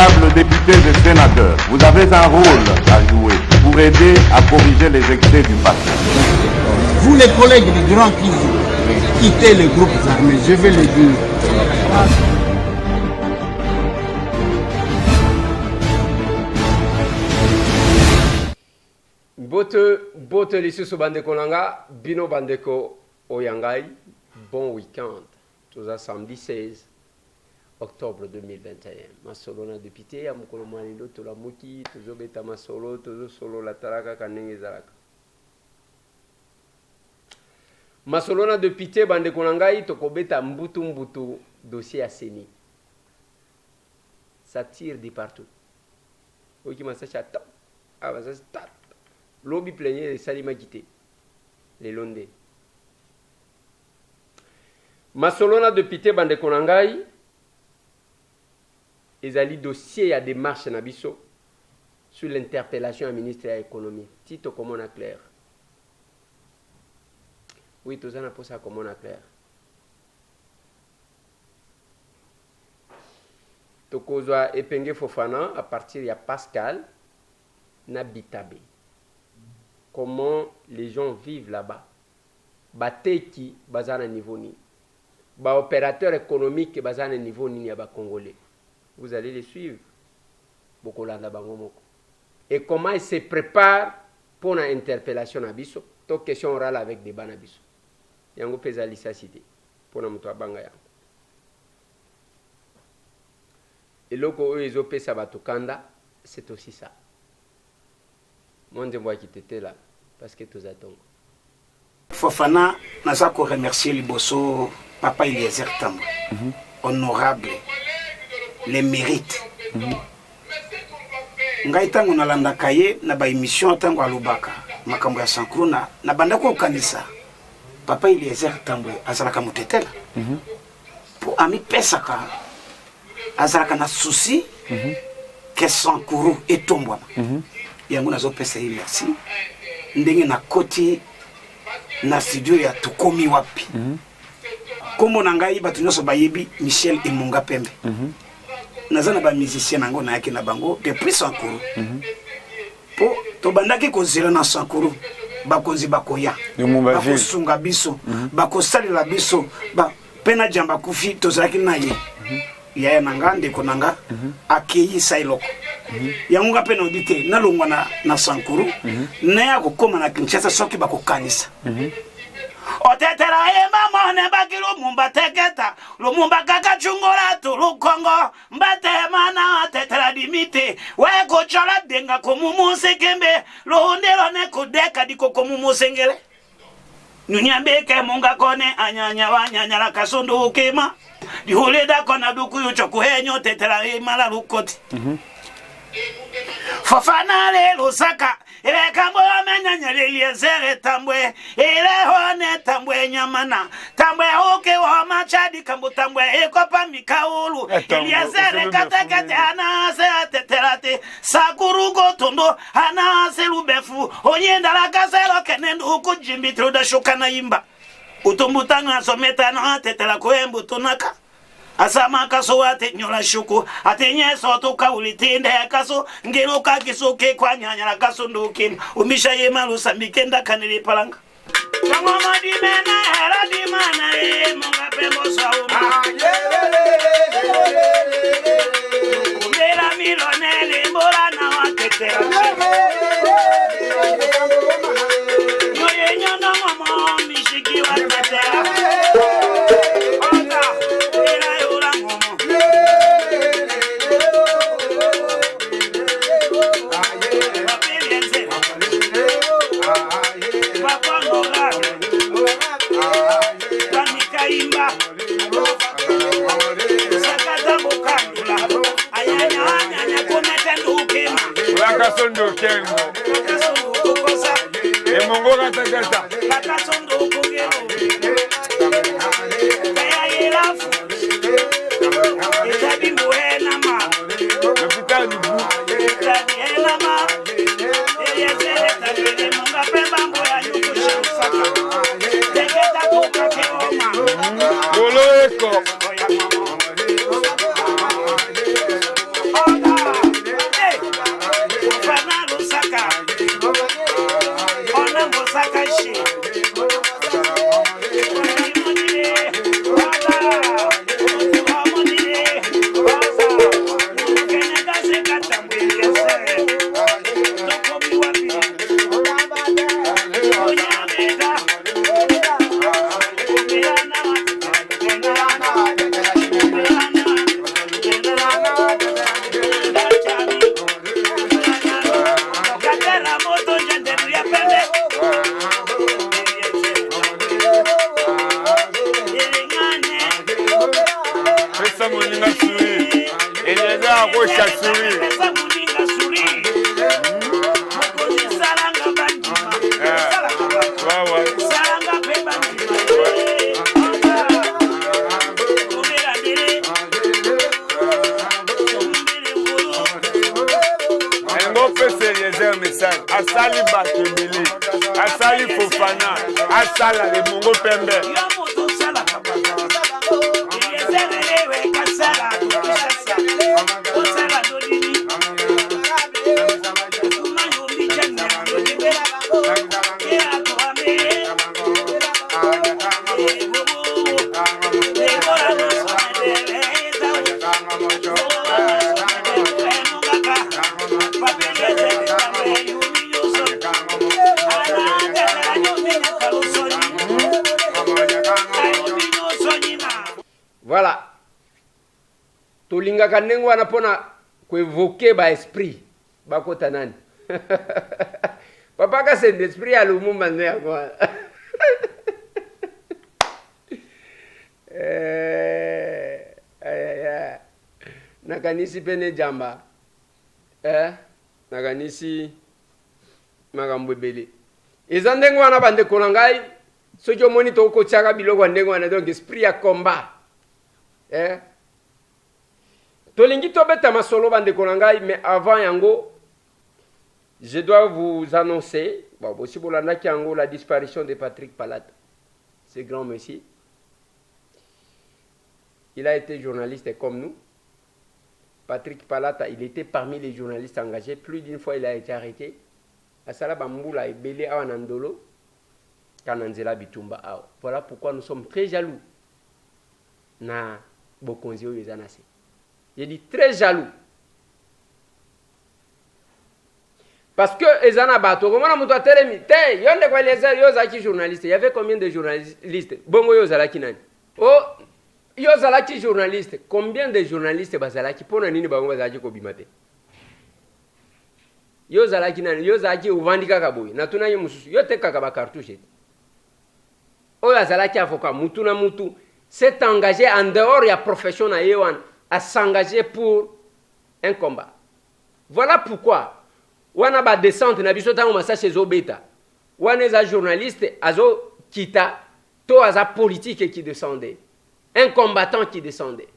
Honorables députés et sénateurs, vous avez un rôle à jouer pour aider à corriger les excès du passé. Vous les collègues du Grand qui quittez les groupes armés, je vais le dire. Bote lisusu bandeko nanga, bino bandeko oyangai, bon week-end. Tout ça samedi 16 octobre 2021. Masolo na député ya mukolo mwalilo to la muki, tozo beta masolo, tozo solo la taraka kanenge zaraka. Masolo na député bandeko nangai to kobeta mbutu dossier à Seni. Ça tire de partout. Oki masacha top. Ah bah ça start. Lobby plénier les salima quitté. Les Londés. Masolona de Pité Bandekonangai. Ils ont dossier à démarche Nabiso sur l'interpellation à ministre de l'économie. Tito comme on a clair. Oui, tout ça n'a pas ça comme on a clair. Tokozwa Epenge Fofana à partir de Pascal Nabitabe. Comment les gens vivent là-bas. Bateki bazana niveau ni. Ba opérateur économique bazana niveau ni ya ba congolais. Vous allez les suivre. Bokolanda bangomoko. Et comment ils se préparent pour une interpellation à biso. To question orale avec des bana biso. Yango pesa lisacité pour na muto abanga yango. Et loko ezo pesa batukanda, c'est aussi ça. Moi je vois qui t'étais là parce que tous attendent. Fofana naza ko remercier liboso papa Eliezer Tambwe. Honorable les mérites. Ngai tango nalandaka ye na ba émission tango alubaka makambo ya Sankuru na banda ko kanisa. Papa Eliezer Tambwe azalaka mutetela. Pour ami pesaka azalaka na souci que Sankuru etombwa. Yango nazo pesa ile asi ndenge na koti na studio ya tukomi wapi. Kombo na ngai batu nyonso bayebi Michel Emunga Pembe. Nazana ba musicien nango na yake na bango depuis Sankuru. Po to bandaki kozela na Sankuru bakonzi bakoya. Bakosunga biso, bakosalela biso, ba pena jamba kufi tozalaki na ye. Yaya nanga ndeko nanga akeyi sailoko. Yango pe no dite na longwa na Sankuru na ya kokoma na Kinshasa soki bakokanisa. Otetera mama ne bakilo mumba teketa lo mumba kaka chungola to lo Kongo mbate mana tetera dimite we ko chola denga ko mumuse kembe lo ndelo ne ko deka diko ko mumuse ngele nunyambe ke munga kone anyanya wanyanya la kasundu ukema dihuleda kona duku yucho kuhenyo tetera mala lukoti. Fofana le Lusaka ele kambo amenyanya Eliezer Tambwe ele hone Tambwe nyamana Tambwe oke wa machadi kambo Tambwe ekopa mikaulu Eliezer katekete anase ateterate Sankuru gotondo anase lubefu onyenda la kaselo kenendo ukujimbi truda shukana imba utumbutanga someta na tetera koembu tunaka asama kaso ate nyola shuku ate nyeso to kaulitinde kaso ngelo ka kisuke kwa nyanya kaso ndukim umisha yema lusambikenda kanili palanga kama madimena era dimana munga pembo sauma mera milonele mbora na wakete yoye nyono mama mishiki wakete Sondo kengo emongo katakata sondo kongelo kaya irafu itabi muhena ma hospitali bu itabi hena ma Eliezer Tambwe munga pemba mboya nyukusha usaka teketa toka keoma lolo eko Oda Asali Bakebele, Asali Fofana, Asala le Mongo Pembe. Voilà. Tolinga kanengo anapona kuevoke ba esprit bakota nani. Papa ka c'est l'esprit à lumumba ne kwa. Nakanisi pene jamba. Nakanisi magambo bele. Ezandengo wana bande kolangai soki omoni toko tiaka biloko ndengo wana donc esprit à combat. Tolingi tobeta masolo bande kolangai, mais avant yango je dois vous annoncer aussi la disparition de Patrick Palata, ce grand monsieur. Il a été journaliste comme nous. Patrick Palata, il était parmi les journalistes engagés. Plus d'une fois, il a été arrêté. Asala Bamboula et Belé Awanandolo, Kananzela Bitumba. Voilà pourquoi nous sommes très jaloux. Na Bokonzio Yezanase. J'ai dit très jaloux. Parce que Ezana Bato, comment on a télémi? Il y a des journalistes. Il y avait combien de journalistes? Bongo Yozalaki Nani. Oh, Yozalaki journaliste. Combien de journalistes Bazalaki pour Nani Bango Bazaki Kobimate? Yozalaki Nani. Yozaki Uvandika Kaboui. Natuna Yomusu. Yoteka Kaba cartouche. Oh, Yazalaki avocat. Mutuna Mutu. S'est engagé en dehors de la profession à s'engager pour un combat. Voilà pourquoi on a ba descente na biso tango masa chez Obeta. On est un journaliste azo kita to aza politique qui descendait. Un combattant qui descendait.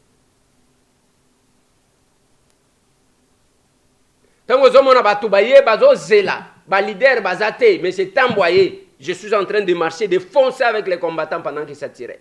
Tango zo mona batu baye bazo zela, ba leader bazate, mais c'est tamboyé. Je suis en train de marcher, de foncer avec les combattants pendant qu'ils s'attiraient.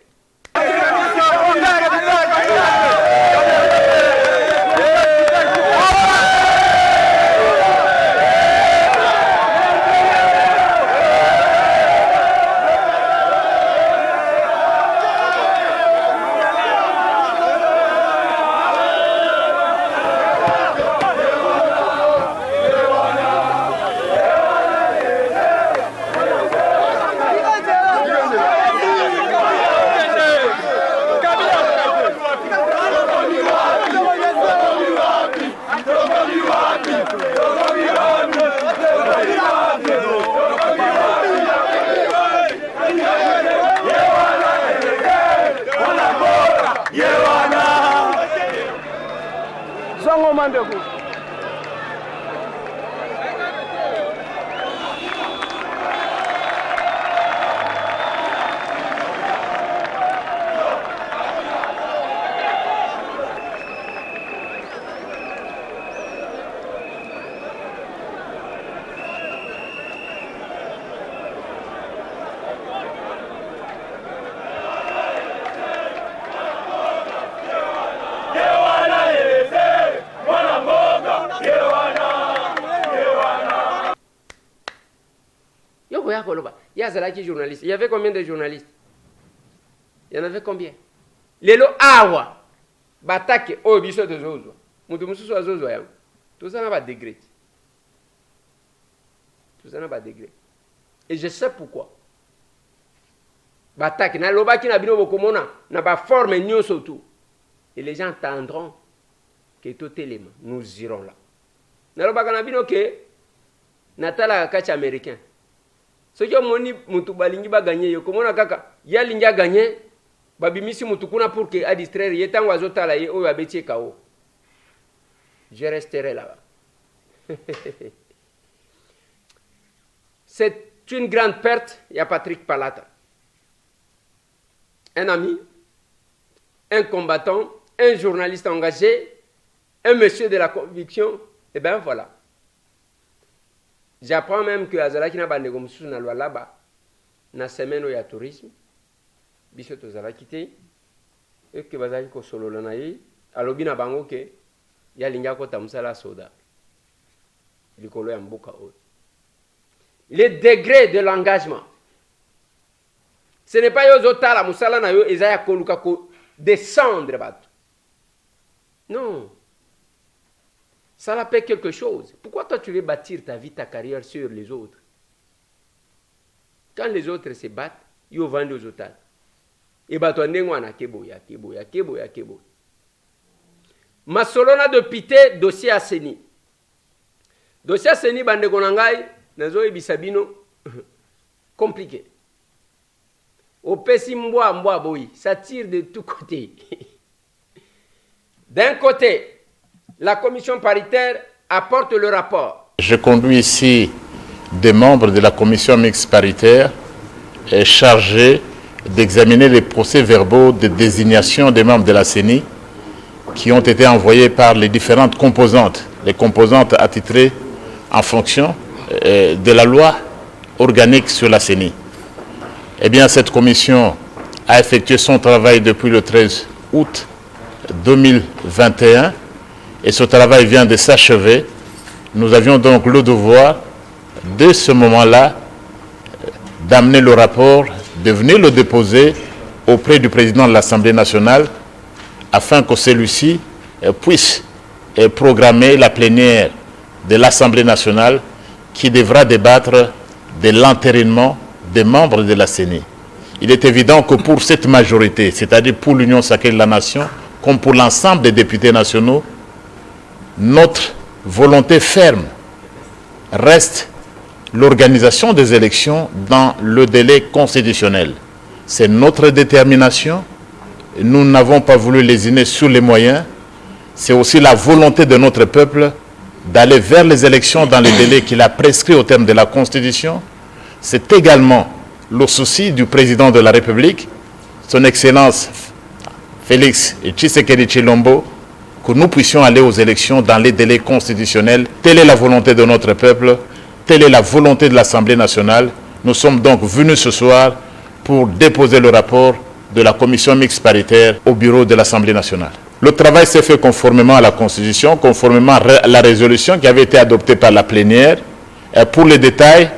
Il y a Zalaki journaliste. Il y avait combien de journalistes? Il y en avait combien? Lelo awa. Batake o biso de zozo. Mutu mususu wa zozo yango. Tout ça n'a pas de degré. Tout ça n'a pas de degré. Et je sais pourquoi. Batake na lobaki na bino bokomona na ba forme nyonso tout. Et les gens entendront que tout élément nous irons là. Na lobaka na bino ke natala kacha américain. Ce qui moni mutu balingi ba gagner yo komona kaka ya linga gagner babimisi mutu kuna pour que a distraire yetango azotala ye oyo abetie kao. Je resterai là-bas. C'est une grande perte. Il y a Patrick Palata. Un ami, un combattant, un journaliste engagé, un monsieur de la conviction. Et bien voilà. J'apprends même que Azalaki na bande gomsu na loi là-bas, na semaine où il y a tourisme, biso tozalaki te, et que bazali ko solo na ye, alobi na bango ke ya linga ko tamsala soda. Likolo ya mboka o. Les degrés de l'engagement. Ce n'est pas yo zotala musala na yo ezaya koluka ko descendre bato. Non. Ça l'appelle quelque chose. Pourquoi toi tu veux bâtir ta vie, ta carrière sur les autres? Quand les autres se battent, yo vendent aux autres. Et bato ndengwana kebo ya kebo ya kebo ya kebo. Masolona de pité dossier Asseni. Dossier Asseni bande konangai nazo ebisabino compliqué. Opesi mboa boyi, ça tire de tous côtés. D'un côté, la commission paritaire apporte le rapport. Je conduis ici des membres de la commission mixte paritaire chargés d'examiner les procès-verbaux de désignation des membres de la CENI qui ont été envoyés par les différentes composantes, les composantes attitrées en fonction de la loi organique sur la CENI. Eh bien, cette commission a effectué son travail depuis le 13 août 2021 et ce travail vient de s'achever. Nous avions donc le devoir, dès ce moment-là, d'amener le rapport, de venir le déposer auprès du président de l'Assemblée nationale afin que celui-ci puisse programmer la plénière de l'Assemblée nationale qui devra débattre de l'entérinement des membres de la CENI. Il est évident que pour cette majorité, c'est-à-dire pour l'Union sacrée de la Nation, comme pour l'ensemble des députés nationaux, notre volonté ferme reste l'organisation des élections dans le délai constitutionnel. C'est notre détermination. Nous n'avons pas voulu lésiner sur les moyens. C'est aussi la volonté de notre peuple d'aller vers les élections dans les délais qu'il a prescrits au terme de la Constitution. C'est également le souci du président de la République, son Excellence Félix Tshisekedi Tshilombo, que nous puissions aller aux élections dans les délais constitutionnels. Telle est la volonté de notre peuple, telle est la volonté de l'Assemblée nationale. Nous sommes donc venus ce soir pour déposer le rapport de la commission mixte paritaire au bureau de l'Assemblée nationale. Le travail s'est fait conformément à la Constitution, conformément à la résolution qui avait été adoptée par la plénière. Et pour les détails,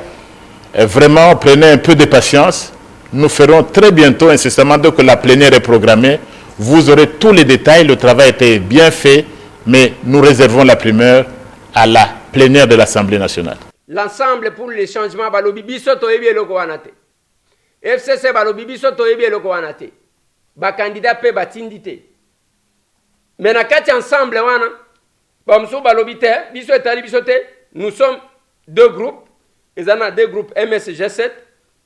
vraiment, prenez un peu de patience. Nous ferons très bientôt, incessamment, dès que la plénière est programmée, vous aurez tous les détails. Le travail était bien fait, mais nous réservons la primeur à la plénière de l'Assemblée nationale. L'ensemble pour les changements, balobi biso toyebi eloko wana te. FCC balobi biso toyebi eloko wana te. Ba candidat pe batindi te. Mais na kati ensemble wana, ba mso balobi te, biso etali biso te. Nous sommes deux groupes. Ezana deux groupes MSG7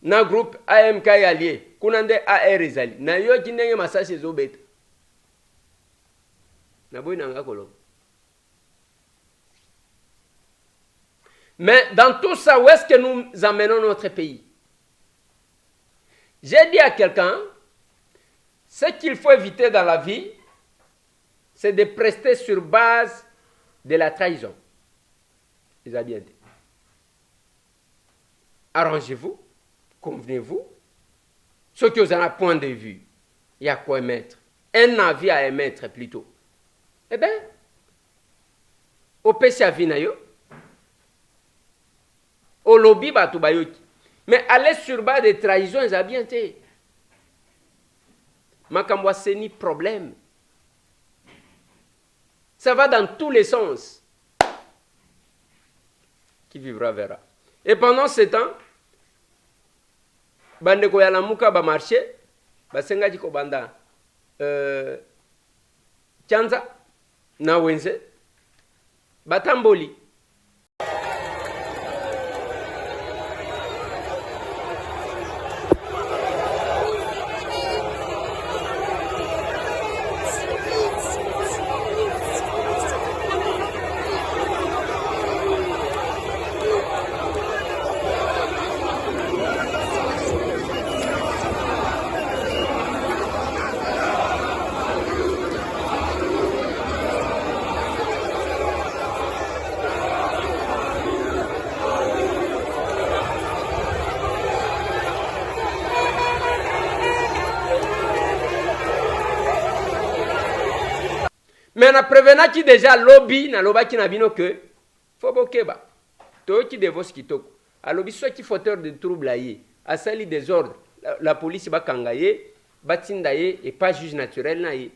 na groupe AMK allié. Kunande AR ezali. Na yo kindenge masache zobeta. Na boy nanga kolo. Mais dans tout ça, où est-ce que nous amenons notre pays? J'ai dit à quelqu'un, ce qu'il faut éviter dans la vie, c'est de prester sur base de la trahison. Il a bien dit. Arrangez-vous, convenez-vous. Ceux qui ont un point de vue, il y a quoi émettre? Un avis à émettre plutôt. Eh bien, au PCA Vinayo, au lobby batu bayoki. Mais aller sur bas des trahisons, ils ont bien été. Makambo Seni, problème. Ça va dans tous les sens. Qui vivra verra. Et pendant ce temps, bandeko ya lamuka ba marché, ba senga jiko banda Chanza na wenze batamboli. Mais na prévenant qui déjà lobby na loba qui na bino que faut bokeba to qui devos kitoko a lobby soit qui fauteur de trouble aye a sali désordre la police ba kangaye batindaye et pas juge naturel na ye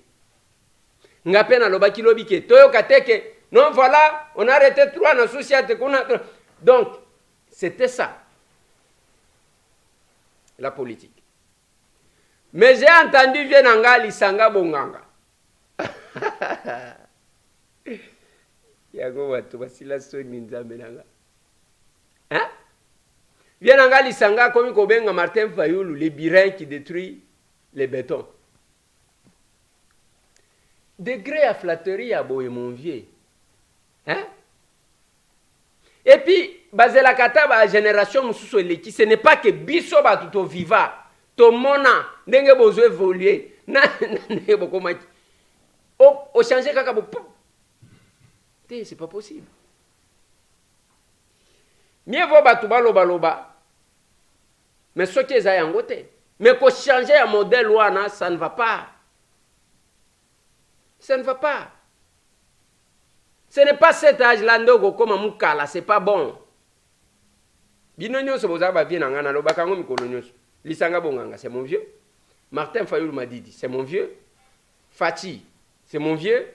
ngape na loba qui lobby ke toyo kateke non voilà on a arrêté 3 na société qu'on a donc c'était ça la politique. Mais j'ai entendu vienanga lisanga bonganga yango watu basila soni nzambe nanga hein vienanga lisanga komi kobenga Martin Fayulu les birins qui détruit les bétons degré à flatterie à boye mon vieux hein et puis bazela kataba génération mususu eleki ce n'est pas que biso ba tuto viva to mona ndenge bozo évoluer na ndenge bokoma au changer kaka bo c'est pas possible. Mieux vaut batu baloba mais ce qui est yango te mais ko changer un modèle wana ça ne va pas. Ça ne va pas. Ce n'est pas cet âge-là ndoko comme mukala, c'est pas bon. Bino nyonso boza ba vie nanga na lobaka ngo mikolo nyonso. Lisanga bonganga, c'est mon vieux. Martin Fayulu m'a dit, c'est mon vieux. Fati, c'est mon vieux.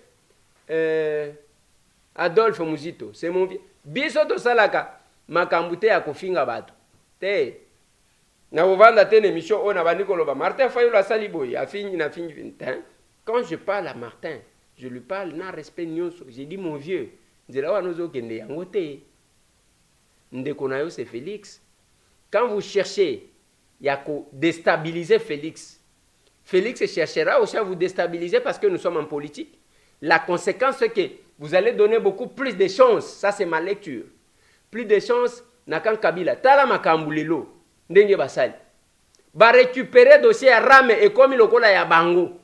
Adolphe Muzito, c'est mon vieux. Biso to salaka makambute ya kofinga bato. Te. Na ovanda te émission on a bandi koloba Martin Fayulu asali boy, a fini na fini 20. Quand je parle à Martin, je lui parle na respect nyonso. J'ai dit mon vieux, nzela wa nozo kende yango te. Ndeko na yo c'est Félix. Quand vous cherchez ya ko déstabiliser Félix, Félix cherchera aussi à vous déstabiliser parce que nous sommes en politique. La conséquence c'est que vous allez donner beaucoup plus de chances. Ça c'est ma lecture. Plus de chances na kan Kabila. Tala makambulelo ndenge basali. Ba récupérer dossier à Rame et comme lokola ya bango.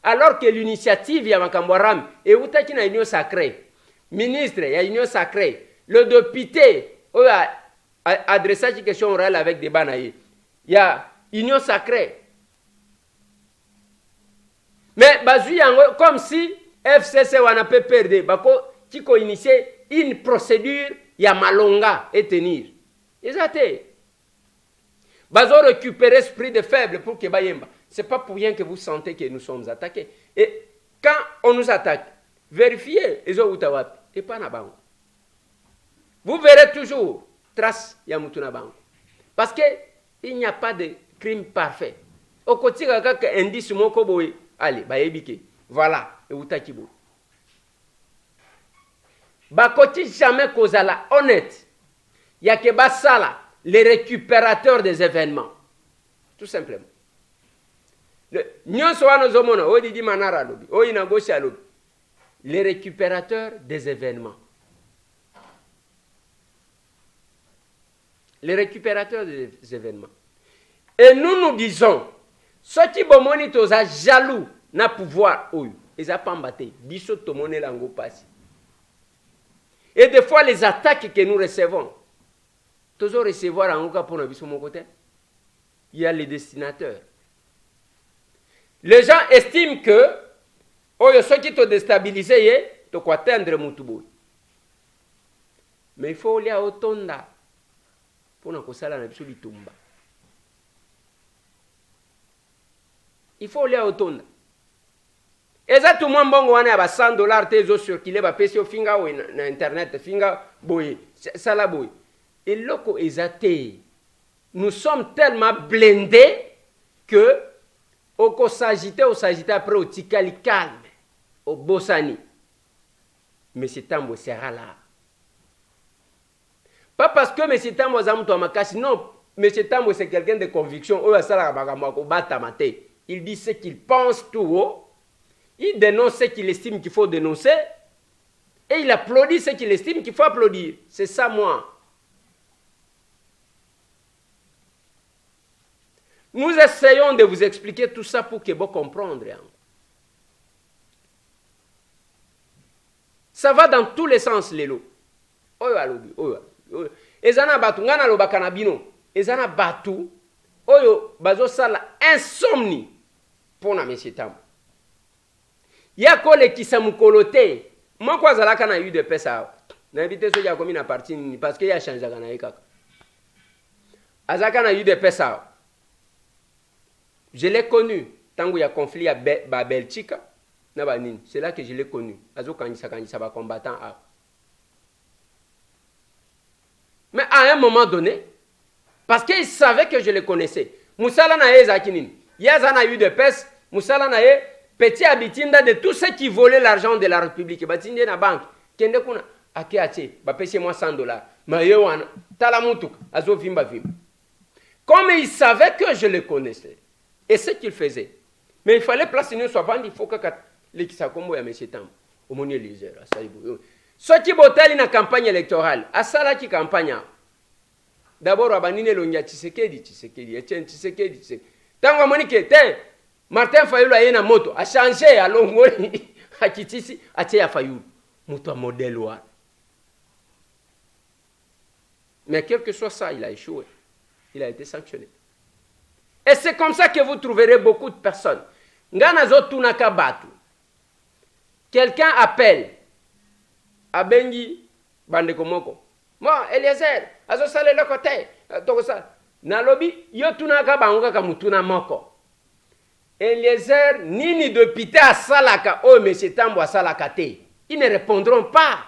Alors que l'initiative ya makambo Rame et utaki na union sacrée. Ministre ya union sacrée. Le député a adressé une question orale avec des banaïs. Il y a union sacrée. Mais bazui comme si FCC wana peut perdre bako tiko initier une procédure ya malonga et tenir. Exacté. Bazo récupérer esprit de faible pour que bayemba. C'est pas pour rien que vous sentez que nous sommes attaqués. Et quand on nous attaque, vérifiez ezo utawapi et pas na bango. Vous verrez toujours trace ya mutuna bango. Parce que il n'y a pas de crime parfait. Au côté kaka indice moko boy, allez, bayebike. Voilà, et utakibo. Bakoti jamais kozala honnête. Ya ke basala les récupérateurs des événements. Tout simplement. Nyonso wana zomona o didi manara lobi, o ina gauche à lobi. Les récupérateurs des événements. Les récupérateurs des événements. Et nous disons, ceux qui bomoni toza jaloux na pouvoir oyo, ils a pas mbaté, biso tomone lango passi. Et des fois les attaques que nous recevons, tozo recevoir en cas pour na biso mon côté. Il y a les destinateurs. Les gens estiment que oyo ceux qui te déstabilisé, to ko atteindre mutubo. Mais il faut aller à Otonda. mpona kosala na biso bitumba. Il faut olia otonda. Eza tout mwa mbongo wana ya ba $100 te ezocircule bapesi yo finga oyo na internet finga boye sala boye eloko eza te. Nous sommes tellement blindés que okosagite après otikali calme obosani. Mais c'est Tambo sera là. Pas parce que M. Tambo a mutu makasi, non. M. Tambo c'est quelqu'un de conviction. Il dit ce qu'il pense tout haut. Il dénonce ce qu'il estime qu'il faut dénoncer. Et il applaudit ce qu'il estime qu'il faut applaudir. C'est ça, moi. Nous essayons de vous expliquer tout ça pour que vous compreniez. Ça va dans tous les sens, Lélo. Oyo alobi, oyo. Ezana batu, ngana lobaka na bino. Ezana batu, oyo bazo sala insomnie pour na M. Tambo. Ya kole kisa mukolo te. Moi kwa zalaka na eu de pesa. Na invité so ya komi na parti ni parce que ya changé kana ekaka. Azaka na eu de pesa. Je l'ai connu tango ya conflit à Belchika. C'est là que je l'ai connu. Ça va combattant. Mais à un moment donné, parce qu'il savait que je le connaissais, Moussala Nae Zakinin, Yazana eu de peste, Moussala Nae, petit habitinda de tous ceux qui volaient l'argent de la République. Batinde na banque, Kende Kuna, Akeache, Bapese moi $100. Mayewana, Talamutuk, Azo Vimba Vim. Comme il savait que je le connaissais, et ce qu'il faisait. Mais il fallait placer une soit il faut que l'équipe combo ya M. Tambo au moni Eliezer asaibu so ki botali na campagne électorale asala ki campagne d'abord abanine longia Tshisekedi Etienne Tshisekedi tango monike te Martin Fayulu ayena moto a changer a longoli akitisi atie ya Fayulu moto a modèle wa. Mais quel que soit ça, il a échoué, il a été sanctionné. Et c'est comme ça que vous trouverez beaucoup de personnes. Ngana zotu nakabatu. Quelqu'un appelle à Bengi Bandekomoko. Moi, Eliezer, azo sale le côté. Tokosa. Nalobi, yo tunaka banguka kamutuna moko. Eliezer, nini de pité à salaka, oh, M. Tambo à salaka te. Ils ne répondront pas.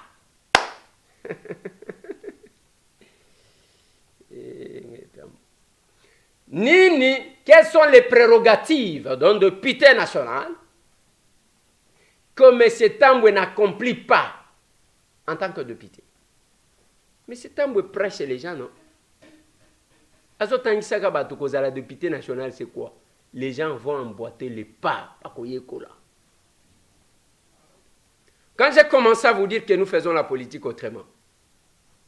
Nini, quelles sont les prérogatives d'un député national que M. Tambo n'accomplit pas en tant que député? M. Tambo prêche les gens, non? Azotangisaka bato kozala député national, c'est quoi? Les gens vont emboîter les pas à Koyekola. Quand j'ai commencé à vous dire que nous faisons la politique autrement,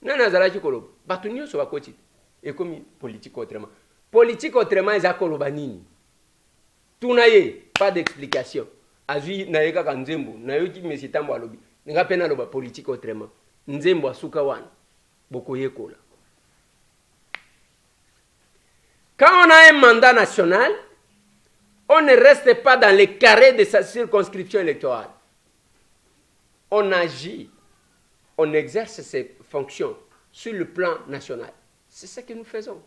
nanazalaki koloba bato nyonso bakoti ekomi politique autrement. Politique autrement eza koloba nini? Tunaye pas d'explication. Azui naeka ka nzembo nayoki M. Tambo alobi nga pena loba politique autrement. Nzembo asuka wana bokoyekola. Quand on a un mandat national, on ne reste pas dans les carrés de sa circonscription électorale. On agit, on exerce ses fonctions sur le plan national. C'est ce que nous faisons.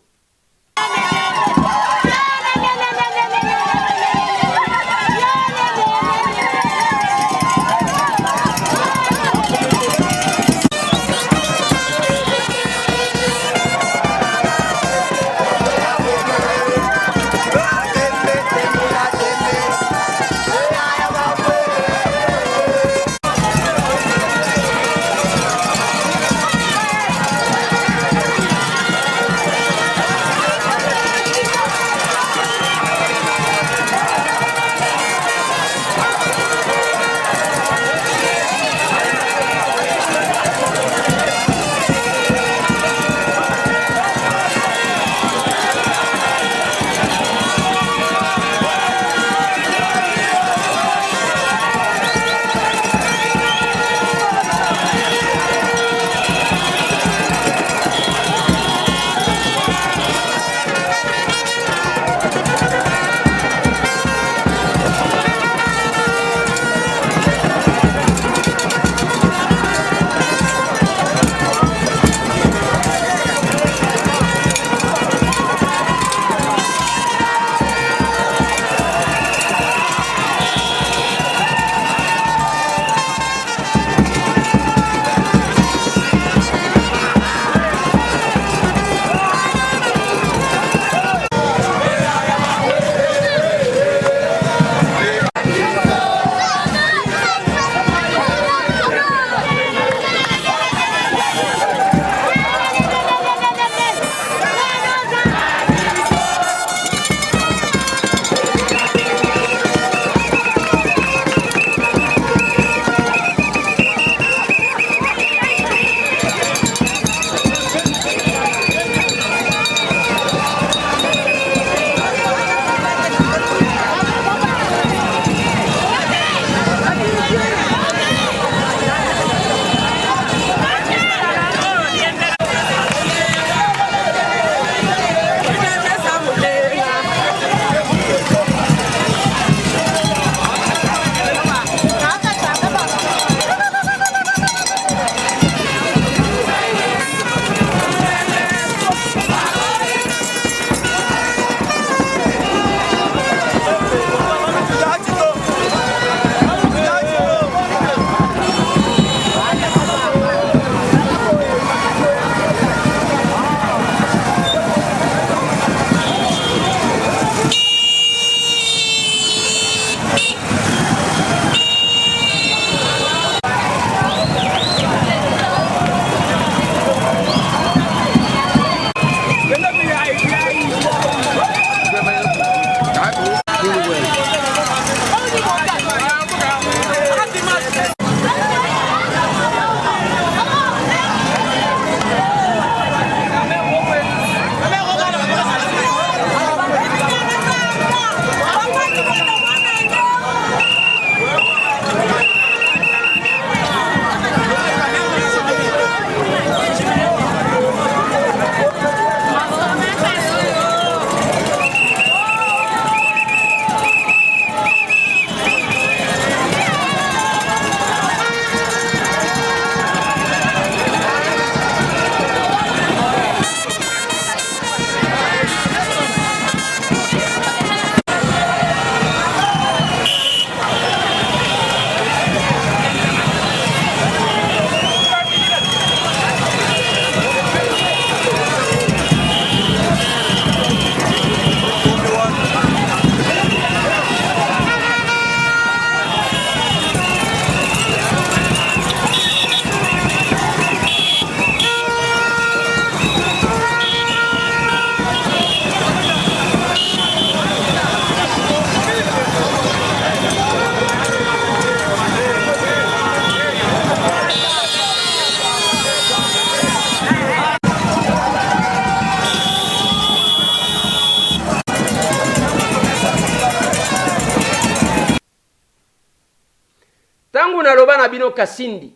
Sababu naloba na bino Kasindi.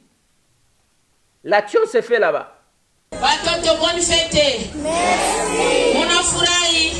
L'action se fait là-bas. Watoto, bonne fête. Merci. Munafurahi.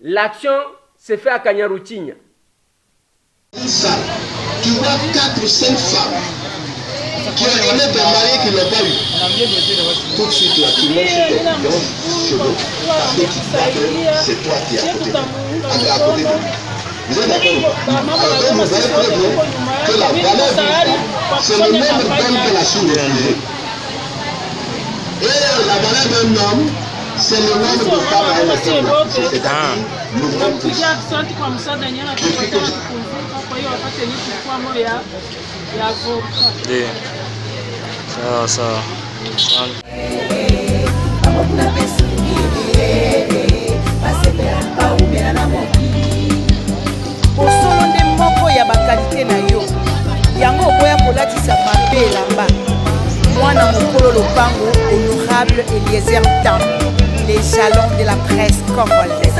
L'action se fait à Kanyaruchinya. Tu vois 4 ou 5 femmes qui ont aimé des maris qui n'ont pas eu. Tout de suite là, tu montes sur ton pion, cheveux, parce que tu crois que c'est toi qui es à côté de lui. Vous êtes d'accord ou pas? Alors donc vous allez preuve que la valeur c'est le nombre d'hommes qu'elle a sous-refusé. Et la valeur d'un homme, c'est le nombre de femmes à elle c'est-à-dire le nombre de osolo nde moko ya bakalite na yo yango okoya kolatisa mabe elamba mwana mokolo lopango honorable Eliezer Tam, les jalons de la presse congolaise.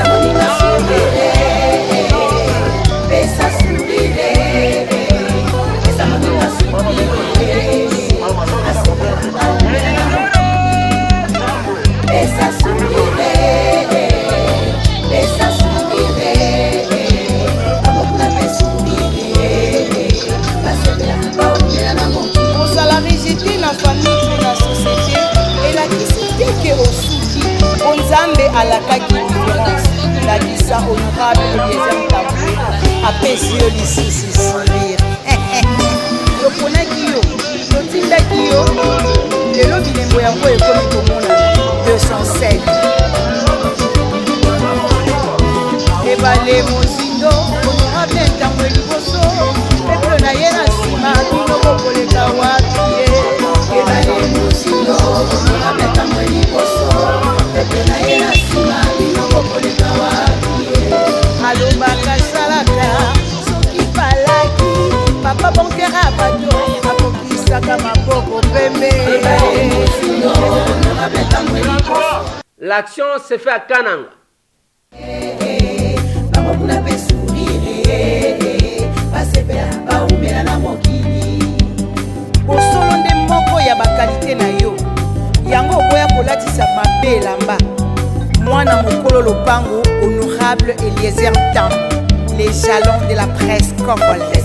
Ozala rejeté na famille to na société elakisi te ke osuki onzambe alakaki différence ndakisa honorable Eliezer Tambwe apesi yo lisusu sourire toponaki yo totindaki yo lelo bilembo yango ekomi komona 207 ebale mozindo honorable Tambwe liboso peple na ye na nsima bino bokoleka wapi ye ebale mozindo honorable Tambwe liboso peple na ye na nsima bino bokoleka wapi ye alobaka salaka soki palaki papa bonkera bato akokisaka maboko pembe ebale mozindo honorable Tambwe liboso. L'action se fait à Kananga. osolo nde moko ya bakalite na yo yango okoya kolatisa mabe elamba mwana mokolo lopango honorable Eliezer Tam, les jalons de la presse congolaise.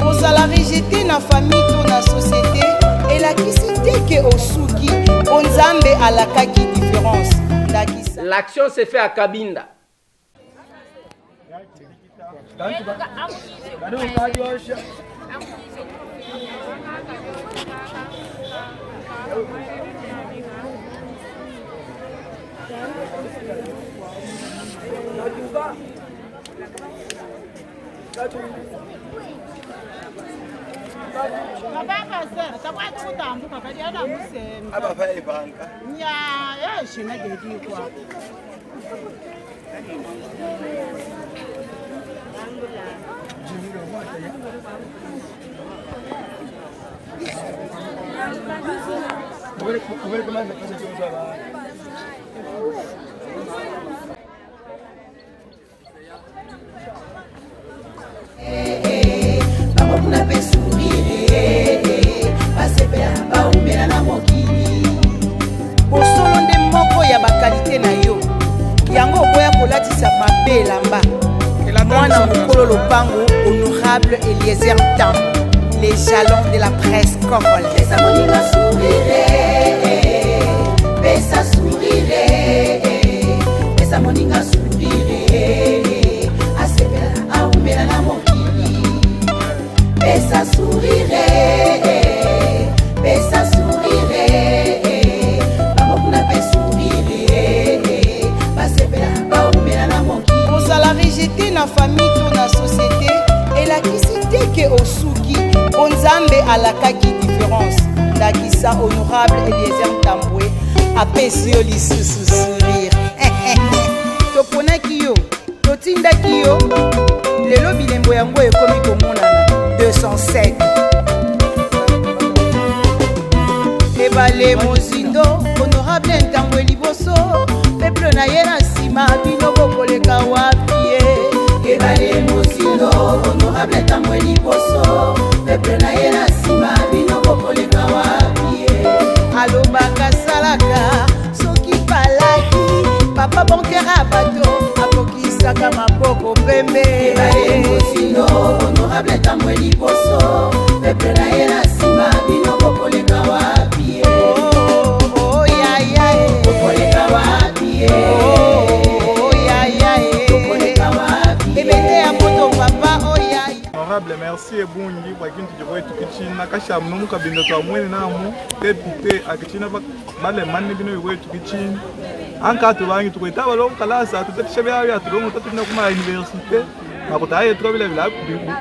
Ozala rejeté na famille to na société elakisi te ke osuki onzambe alakaki différence ndakisa. L'action se fait à Kabinda. osolo nde moko ya bakalite na yo yango okoya kolatisa mabe elamba mwana mokolo lopango honorable Honorable Eliezer Tam, les jalons de la presse congolaise. Pesa moninga sourire, pesa sourire, pesa moninga sourire, asepela aumela na mokili. Pesa sourire, pesa sourire, bamokuna pe sourire, basepela aumela na mokili. Ozala rejeté na famille to na société elakisi te ke osuki onzambe alakaki différence ndakisa honorable Eliezer Tambwe apesi yo lisusu sourire toponaki yo totindaki yo lelo bilembo yango ekomi komonana 207 ebale mozindo honorable Ntambwe liboso peuple na ye na nsima bino bokoleka wapi ye ebale mozindo honorable Ntambwe liboso peuple na ye na nsima bino bokoleka wapi ye alobaka salaka soki palaki papa bonkera bato akokisaka maboko pembe ebale mozindo honorable Ntambwe liboso peuple na ye na nsima bino bokoleka wapi ye bokoleka wapi ye Honorable, merci et bon dit pour qu'il te voit tout petit na kasha mnou kabinda to amwene na mu tepite akichina ba le manne bino yowe tout petit anka to bangi to kweta balo kala sa to tshebe ya to ngo to na kuma université makota ye to bila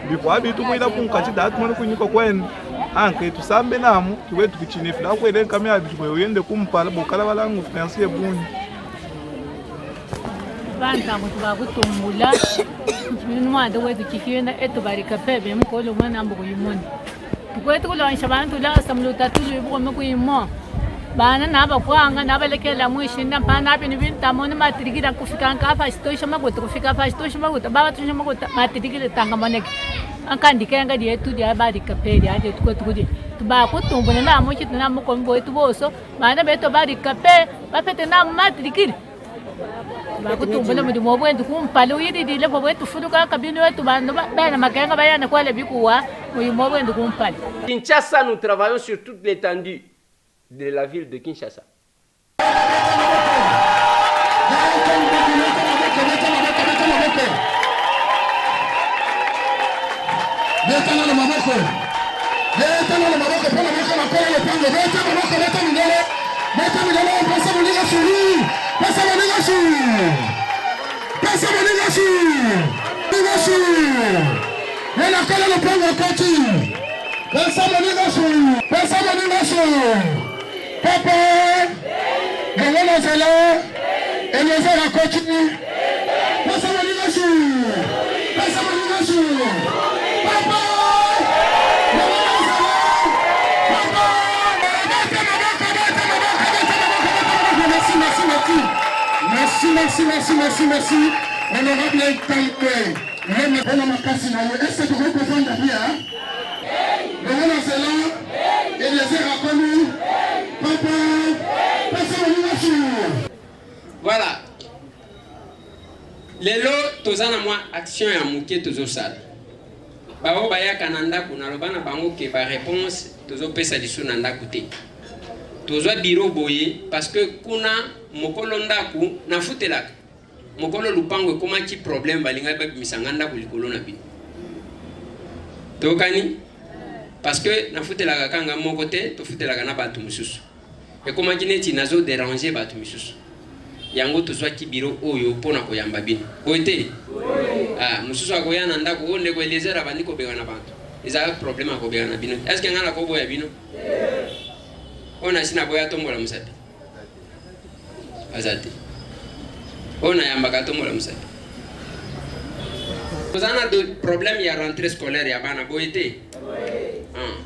bifo abi to kwita ku kachi dat mwana kunyiko kwen anka to sambe namu to wetu kichini fla kwele kamya abi to yende kumpala bokala balangu merci et bon banta mutu bakutumbula mwanda wetu kifiyena etu barika pebe mkolo mwana ambo kuyimoni tukwetu kulonsha bantu la samluta tulu ibuko kuyimo bana naba kwanga naba lekela mwishinda pana api nibinta mona matrikira kufika nkafa stosha magoto kufika fa stosha magoto baba tusha magoto matrikira tanga moneke ankandike anga die tu dia barika pebe ade tukwetu kudi tubakutumbula na mochi tuna mukombo etu boso bana beto barika pe bapete na matrikira bakutumbula mu dimo bwendu kumpala uyididile bo bwetu fuluka kabino wetu bana bana makenga bayana kwale bikuwa mu bwendu kumpala. Kinshasa, nous travaillons sur toute l'étendue de la ville de Kinshasa. Merci. Honorable Ntambwe, l'homme de la Makasi, est-ce que tu veux comprendre bien? Le monde c'est là, Eliezer a connu, papa, personne. Voilà. Lelo tozana moi action ya muke tozosala. Bao baya kananda kuna lobana bango ke ba réponse tozo pesa liso nanda kuté. Tozo biro boye parce que kuna mokolo ndaku na futelaka. Mokolo lupango koma ki problème balinga ba misanganda kulikolo na bi. Tokani parce que na futelaka kanga moko te to futelaka na batu mususu. Et comment kineti nazo déranger batu mususu. Yango tozwa ki biro oyo pona koyamba bino. Koete. Ah, mususu akoyana ndako onde ko Eliezer abandi ko bega na bantu. Eza problème ko bega na bino. Est-ce que ngala ko boya bino? Ona sina boya tombola musapi. Azate. Ona yamba ka tombola musapi. Kozana de problème ya rentrée scolaire ya bana boyete. Ah.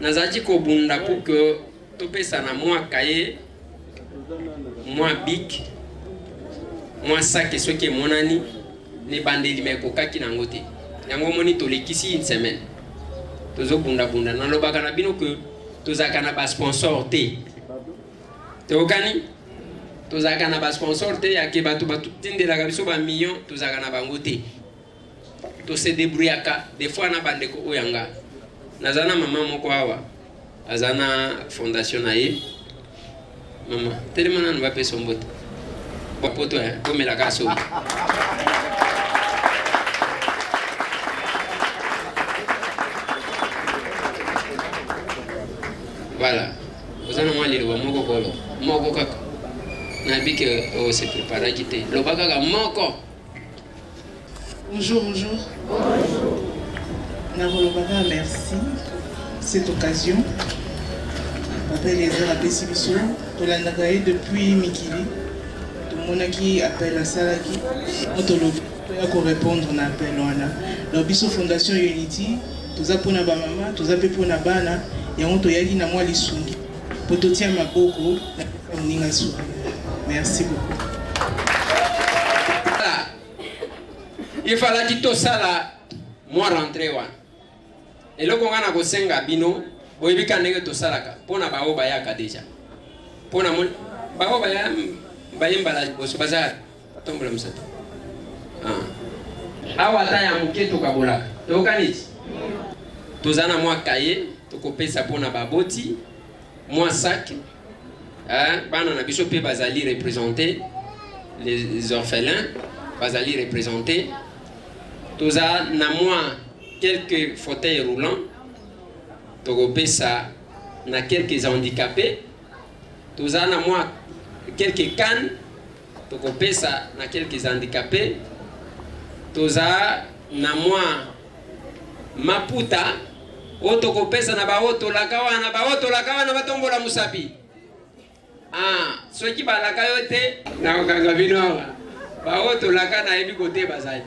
Nazaji ko bunda pour que topesa na moi cahier moi bic moi sac et ce qui est mon ani ne bandeli me ko kaki na ngote yango moni to lekisi une semaine tozo bunda na lobaka na bino que tozaka na ba sponsor te okani tozaka na ba sponsor te ya ke batu tindela ka biso ba million tozaka na bango te to se débrouillaka des fois na bandeko oyanga nazana mama moko awa azana fondation na ye mama tellement na va pesa mbote poto comme la gaso voilà ozana mwali wa moko kolo moko kaka na bike o se prépara quitter lo baka moko. Bonjour, bonjour. Navolobaka, merci pour cette occasion. Après les heures à Pessibiso, Tolandakaye depuis Mikili, tout le monde qui appelle à Salaki, on peut répondre à l'appel. La Bisso Fondation Unity, tout ça pour na maman, tout ça pour na bana, et on te yaki na moi les sungi. Pour te tirer ma boko, merci beaucoup. Il fallait que tout ça là, moi rentrer wan. Et là qu'on a kosenga bino, boy bika nege tout ça là ka. Pona bao baya ka déjà. Pona mon bao baya mbala boso bazar. Tombe le msato. Awa ta ya muketo kabola. To kaniti. Tozana moi kaye, to kopesa pona baboti, moi sac. Bana na biso pe bazali représenter les orphelins, bazali représenter. Toza na moi quelques fauteuils roulants, togope ça na quelques handicapés, toza na moi quelques cannes, togope ça na quelques handicapés, toza na moi maputa, otogope ça na baoto lakawa na batombola musapi. Ceux qui ba lakayo te na okanga bino baoto laka na ebi kote bazali.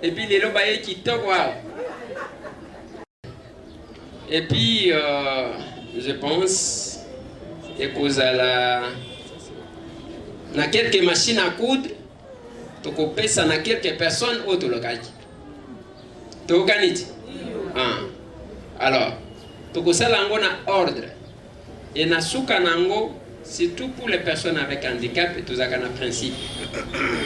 Et puis les lobayés qui toquent. Et puis je pense que na quelques machines à coudre, tu peux ça na quelques personnes autres locales. Tu organises. Alors, tu peux ça na ordre. Et na souka nango, surtout pour les personnes avec handicap, et tout ça qu'on a principe.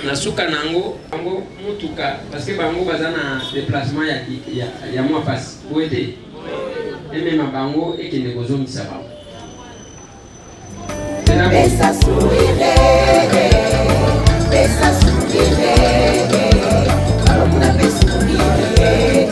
Nasuka nango, bango mutuka, parce que bango bazana déplacement ya moi passe. Où était? Et même bango et qui ne gozo mi saba. Besa sourire, besa sourire, alomuna besa sourire,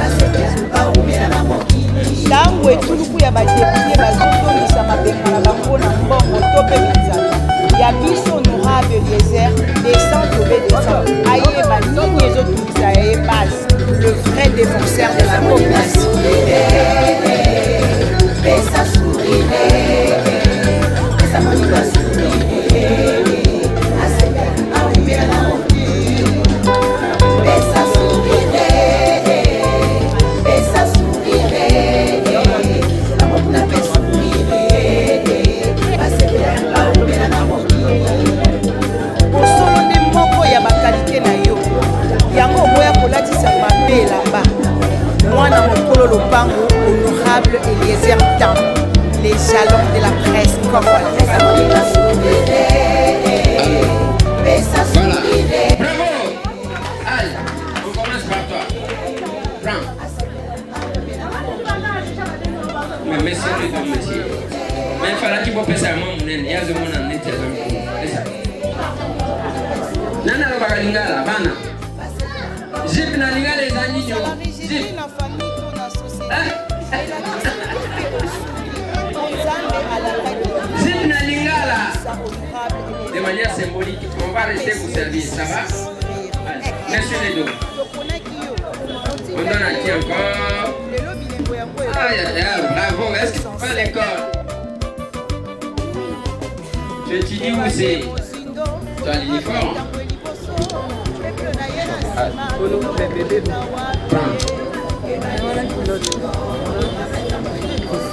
asepesa umela na mokili. Tango etuluku ya badepute bazotondisa mabenga na bango na mbongo to mpe minzaka ya biso honorable Eliezer descend obédissant ayeba nini ezotungisa ya ye base le vrai défenseur de la population. Besa sourire, besa monika sourire, asepesa umela na mokili. Besa sourire, besa sourire, alomuna besa sourire, asepesa umela na mokili. Bosolo nde moko ya bakalite na yo yango oboya kolatisa mabe elamba mwana mokolo lopango honorable Eliezer Tambo les jalons de la presse congolaise. Bravo! Allez, on commence par toi. Prends. Mais monsieur le don, monsieur. Mais il fallait qu'il faut ça à moi, mon aîné. Il y a ce monde en été. Nana lo bakalingala, bana. Jip na lingala ezanyi nyo. Jip. Jip na lingala. De manière symbolique, on va rester pour servir, ça va? Merci les deux. On donne à qui encore? Bravo, est-ce que tu prends l'école? Je te dis où c'est? Tu as l'uniforme?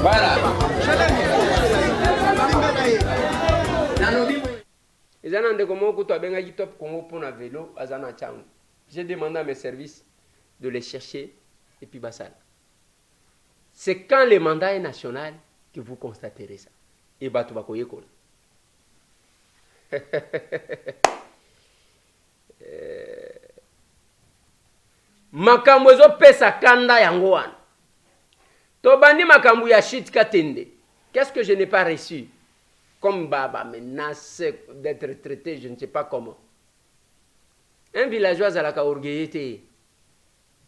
Voilà. J'ai demandé à mes services de les chercher et puis Bassal. C'est quand le mandat est national que vous constaterez ça. Et Batubakoye Kola. makambo ezopesa kanda yango wana tobandi makambo ya shit katende. Qu'est-ce que je n'ai pas reçu comme baba menace d'être traité je ne sais pas comment. Un villageois azalaka orgueilleux te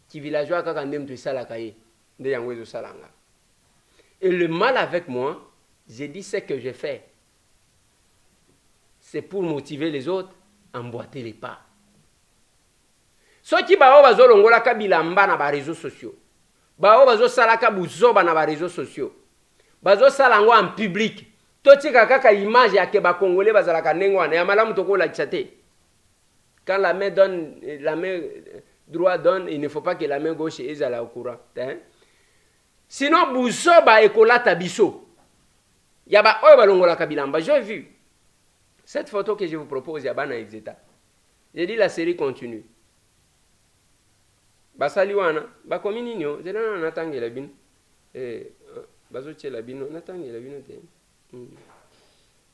ki villageois kaka nde mtu esalaka ye nde yango ezosalanga. Et le mal avec moi, j'ai dit ce que j'ai fait, c'est pour motiver les autres à emboîter les pas. Soki bao bazolongolaka bilamba na ba réseaux sociaux, bao bazosalaka buzoba na ba réseaux sociaux, bazosalango en public, totika kaka image ya ke ba congolais bazalaka ndenge wana ya malamu tokolakisa te. Quand la main donne, la main droite donne, il ne faut pas que la main gauche ezala au courant. Hein? Sinon buzoba ekolata biso. Yaba oyo balongolaka bilamba, j'ai vu. Cette photo que je vous propose, yaba na exeta. J'ai dit la série continue. Basali wana, bakomi ninyo, zela na natangela bino. Bazochela bino, natangela bino te.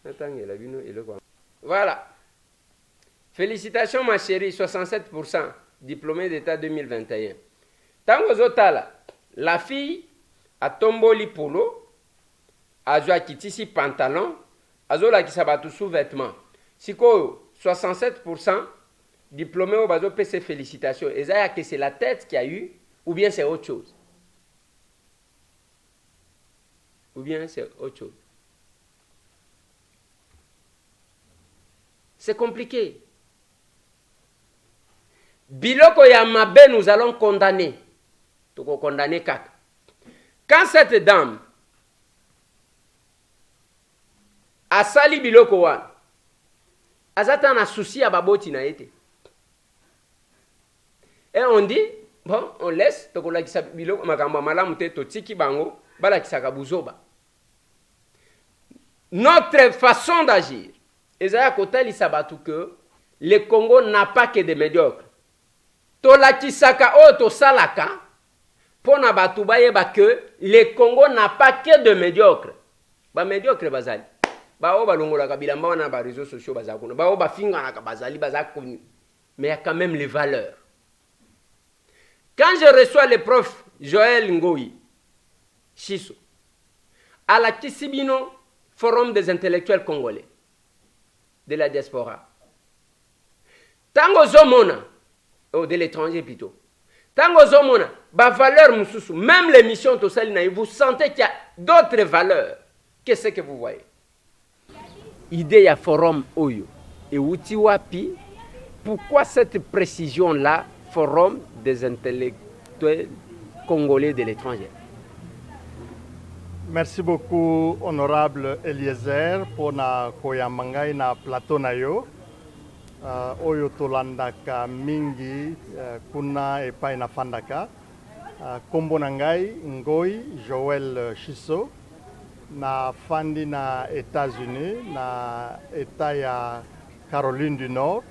Natangela bino eloko. Voilà. Félicitations ma chérie, 67% diplômée d'état 2021. Tango zotala, la fille a tomboli polo, a joué kitisi pantalon, a joué la kisabatu sous-vêtements. Siko 67% diplômé au bazo PC félicitations. Et ça que c'est la tête qui a eu, ou bien c'est autre chose. Ou bien c'est autre chose. C'est compliqué. Biloko ya mabe, nous allons condamner. Toko condamner kaka. Quand cette dame a sali biloko wana, azata na souci à baboti na été. Et on dit, bon, on laisse, toko la kisa biloko makamba malamu te totiki bango, bala kisaka buzoba. Notre façon d'agir, ezaya kotali sabatu que le Congo n'a pas que des médiocres. Tola kisaka o to salaka, pona batu bayeba que le Congo n'a pas que de médiocres. Ba médiocre bazali. Ba o balongola ka bilamba wana ba réseaux sociaux bazakuna. Ba o ba finga na ka bazali bazakuni. Mais il y a quand même les valeurs. Quand je reçois le prof Joël Ngoyi Shiso à la Kisibino Forum des intellectuels congolais de la diaspora. Tango zomona de l'étranger plutôt. Tango zomona ba valeur mususu, même l'émission Tosalina, vous sentez qu'il y a d'autres valeurs. Qu'est-ce que vous voyez? Idée ya forum oyo et uti wapi? Pourquoi cette précision là, forum des intellectuels congolais de l'étranger? Merci beaucoup, honorable Eliezer, pour na koyamangai na plateau na yo. Oyo tolandaka mingi kuna epai na fandaka. Kombo na ngai Ngoi Joël Shiso na fandi na États-Unis, na État ya Caroline du Nord,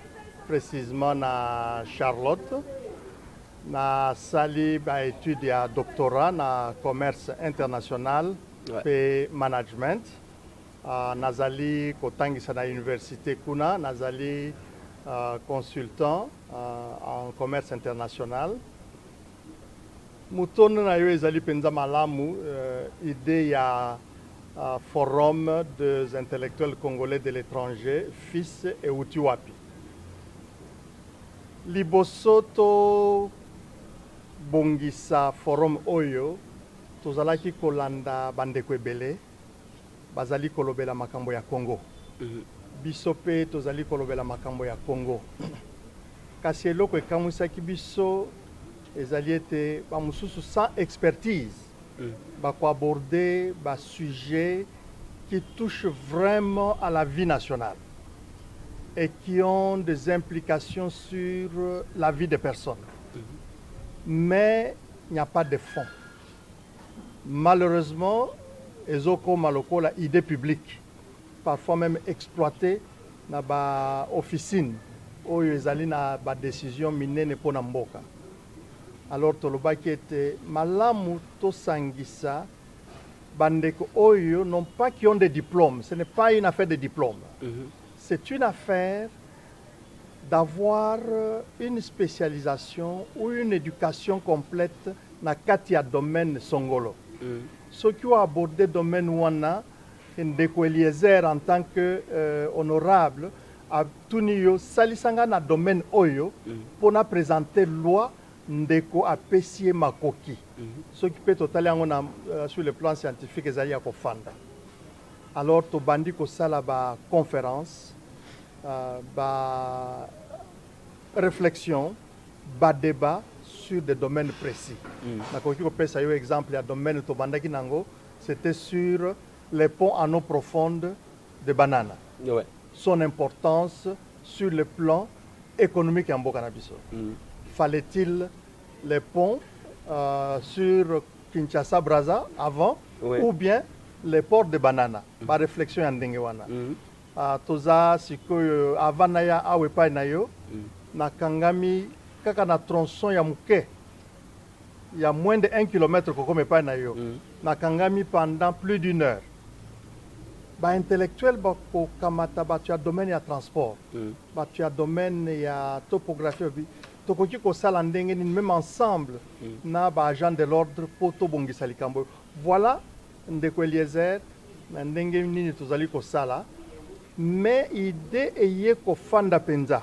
précisément na Charlotte. Na sali ba étude ya doctorat na commerce international et management. Nazali kotangisa na université kuna, nazali consultant en commerce international. Mutono na yo ezali penza malamu idée ya forum des intellectuels congolais de l'étranger, FIS et Utiwapi. Libosoto bongisa forum oyo tozalaki kolanda bandeko ebele bazali kolobela makambo ya Congo. Biso pe tozali kolobela makambo ya Congo. Kasi eloko ekamwisaki biso ezali ete bamususu sans expertise bako aborder ba sujet qui touche vraiment à la vie nationale et qui ont des implications sur la vie des personnes. Mais il n'y a pas de fonds. Malheureusement, ezoko maloko la idée publique, parfois même exploitée na ba officine oyo ezali na ba décision minene pona mboka. Alors tolobaki ete malamu to sangisa bandeko oyo non pas qui ont des diplômes, ce n'est pas une affaire de diplôme. C'est une affaire d'avoir une spécialisation ou une éducation complète na kati ya domaine songolo. Ceux qui ont abordé domaine wana ndeko Eliezer en tant que honorable a tunio salisanga na domaine oyo pour na présenter loi ndeko apesi makoki. Ceux qui peut totaler sur le plan scientifique ezali ya kofanda. Alors to bandi ko sala ba conférence ba réflexion, ba débat sur des domaines précis. Nakoki ko pesa yo exemple ya domaine to bandaki nango, c'était sur les ponts en eau profonde de Banana. Ouais. Son importance sur le plan économique en Bokanabiso. Fallait-il les ponts sur Kinshasa-Brazza avant ou bien les ports de Banana? Par réflexion en Dengewana. Toza sikoyo avanaya awepa nayo na kangami kaka na tronçon ya muke. Il y a moins de 1 km comme pas nayo. Na kangami pendant plus d'1 heure. Ba intellectuel ba ko kamata ba tu as domaine ya transport. Ba tu as domaine ya topographie. Tokoki ko sala ndenge ni même ensemble na ba agent de l'ordre pour to bongisa likambo. Voilà ndeko Eliezer na ndenge nini tozali ko sala. Mais idée eye ko fanda penza.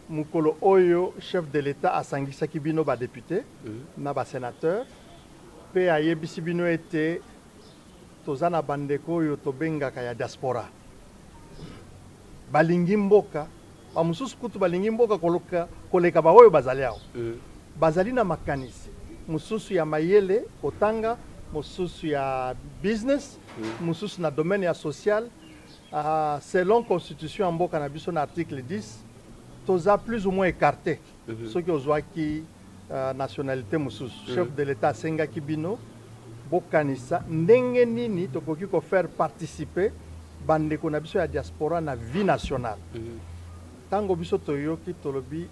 Mukolo oyo chef de l'État asangisa kibino ba député na ba sénateur pe ayebisi bino ete tozana bandeko oyo tobengaka ya diaspora balingi mboka ba mususu kutu balingi mboka koleka ba oyo bazali awo bazali na makanisi mususu ya mayele kotanga mususu ya business mususu na domaine ya social selon constitution ya mboka na biso na article 10 toza plus ou moins écarté ceux qui ozwaki nationalité mususu chef de l'État asengaki bino bokanisa ndenge nini tokoki ko faire participer bandeko na biso ya diaspora na vie nationale. Tango biso toyoki tolobi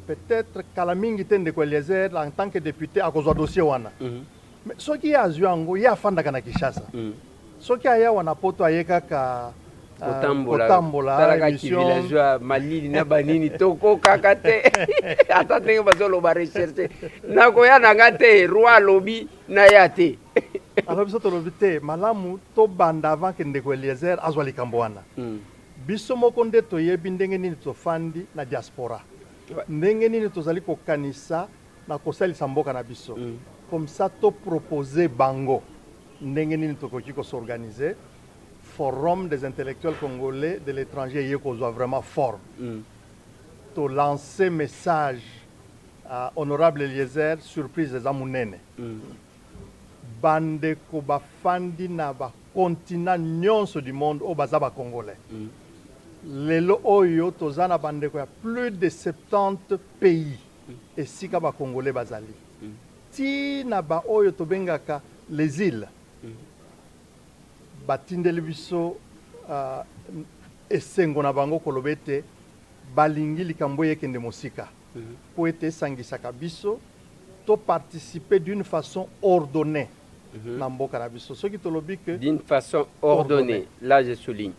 peut-être kala mingi te ndeko Eliezer en tant que député akozwa dossier wana. Mais soki ya azwango ya fanda kana Kinshasa. Soki aya wana poto ayekaka kotambola talaka ki villageois malili na banini toko kakate ata tenge bazolo ba recherche nakoya nanga te roi lobi na yate. Alors biso tolobi te malamu to banda avant que ndeko Eliezer azwa likambo wana. Biso moko nde toyebi ndenge nini tofandi na diaspora. Ndenge nini tozali kokanisa na kosalisa mboka na biso. Comme ça to proposer bango ndenge nini tokoki ko s'organiser. Forum des intellectuels congolais de l'étranger y est vraiment fort. To lancer message à honorable Eliezer surprise des amounene. Bande ko bafandi na ba continent nyonso du monde au bazaba congolais. Lelo oyo tozana bande ko ya plus de 70 pays et sika ba congolais bazali. Ti na ba oyo to bengaka les îles. Batindeli biso esengo na bango kolobete balingi likambo yekende mosika po ete sangisaka biso to participer d'une façon ordonnée na mboka na biso soki tolobi que d'une façon ordonnée là je souligne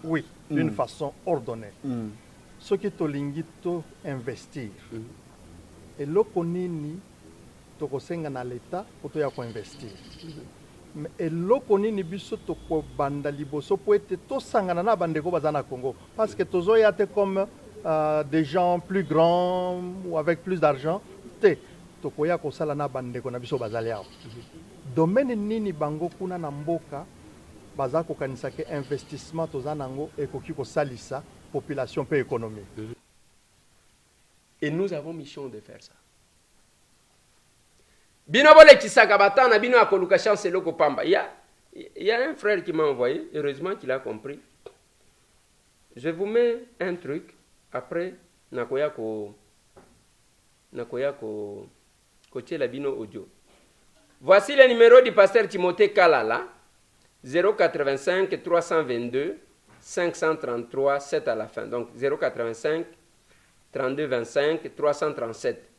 oui d'une façon ordonnée soki tolingi to investir eloko nini tokosenga na l'état po to ya ko investir eloko nini biso tokobanda liboso po ete tosangana na bandeko baza na Congo parce que tozoya te comme des gens plus grands ou avec plus d'argent te tokoya kosala na bandeko na biso bazali awa domaine nini bango kuna na mboka baza kokanisa ke investissement toza nango ekoki kosalisa population pe économie. Et nous avons mission de faire ça. Binobole Kisaka Batana, Bino Akoluka Chance Loko Pamba. Il y a un frère qui m'a envoyé, heureusement qu'il a compris. Je vous mets un truc, après Nakoya Kochela Bino Audio. Voici le numéro du pasteur Timothée Kalala, 085 322 533 7 à la fin. Donc 085 32 25 337.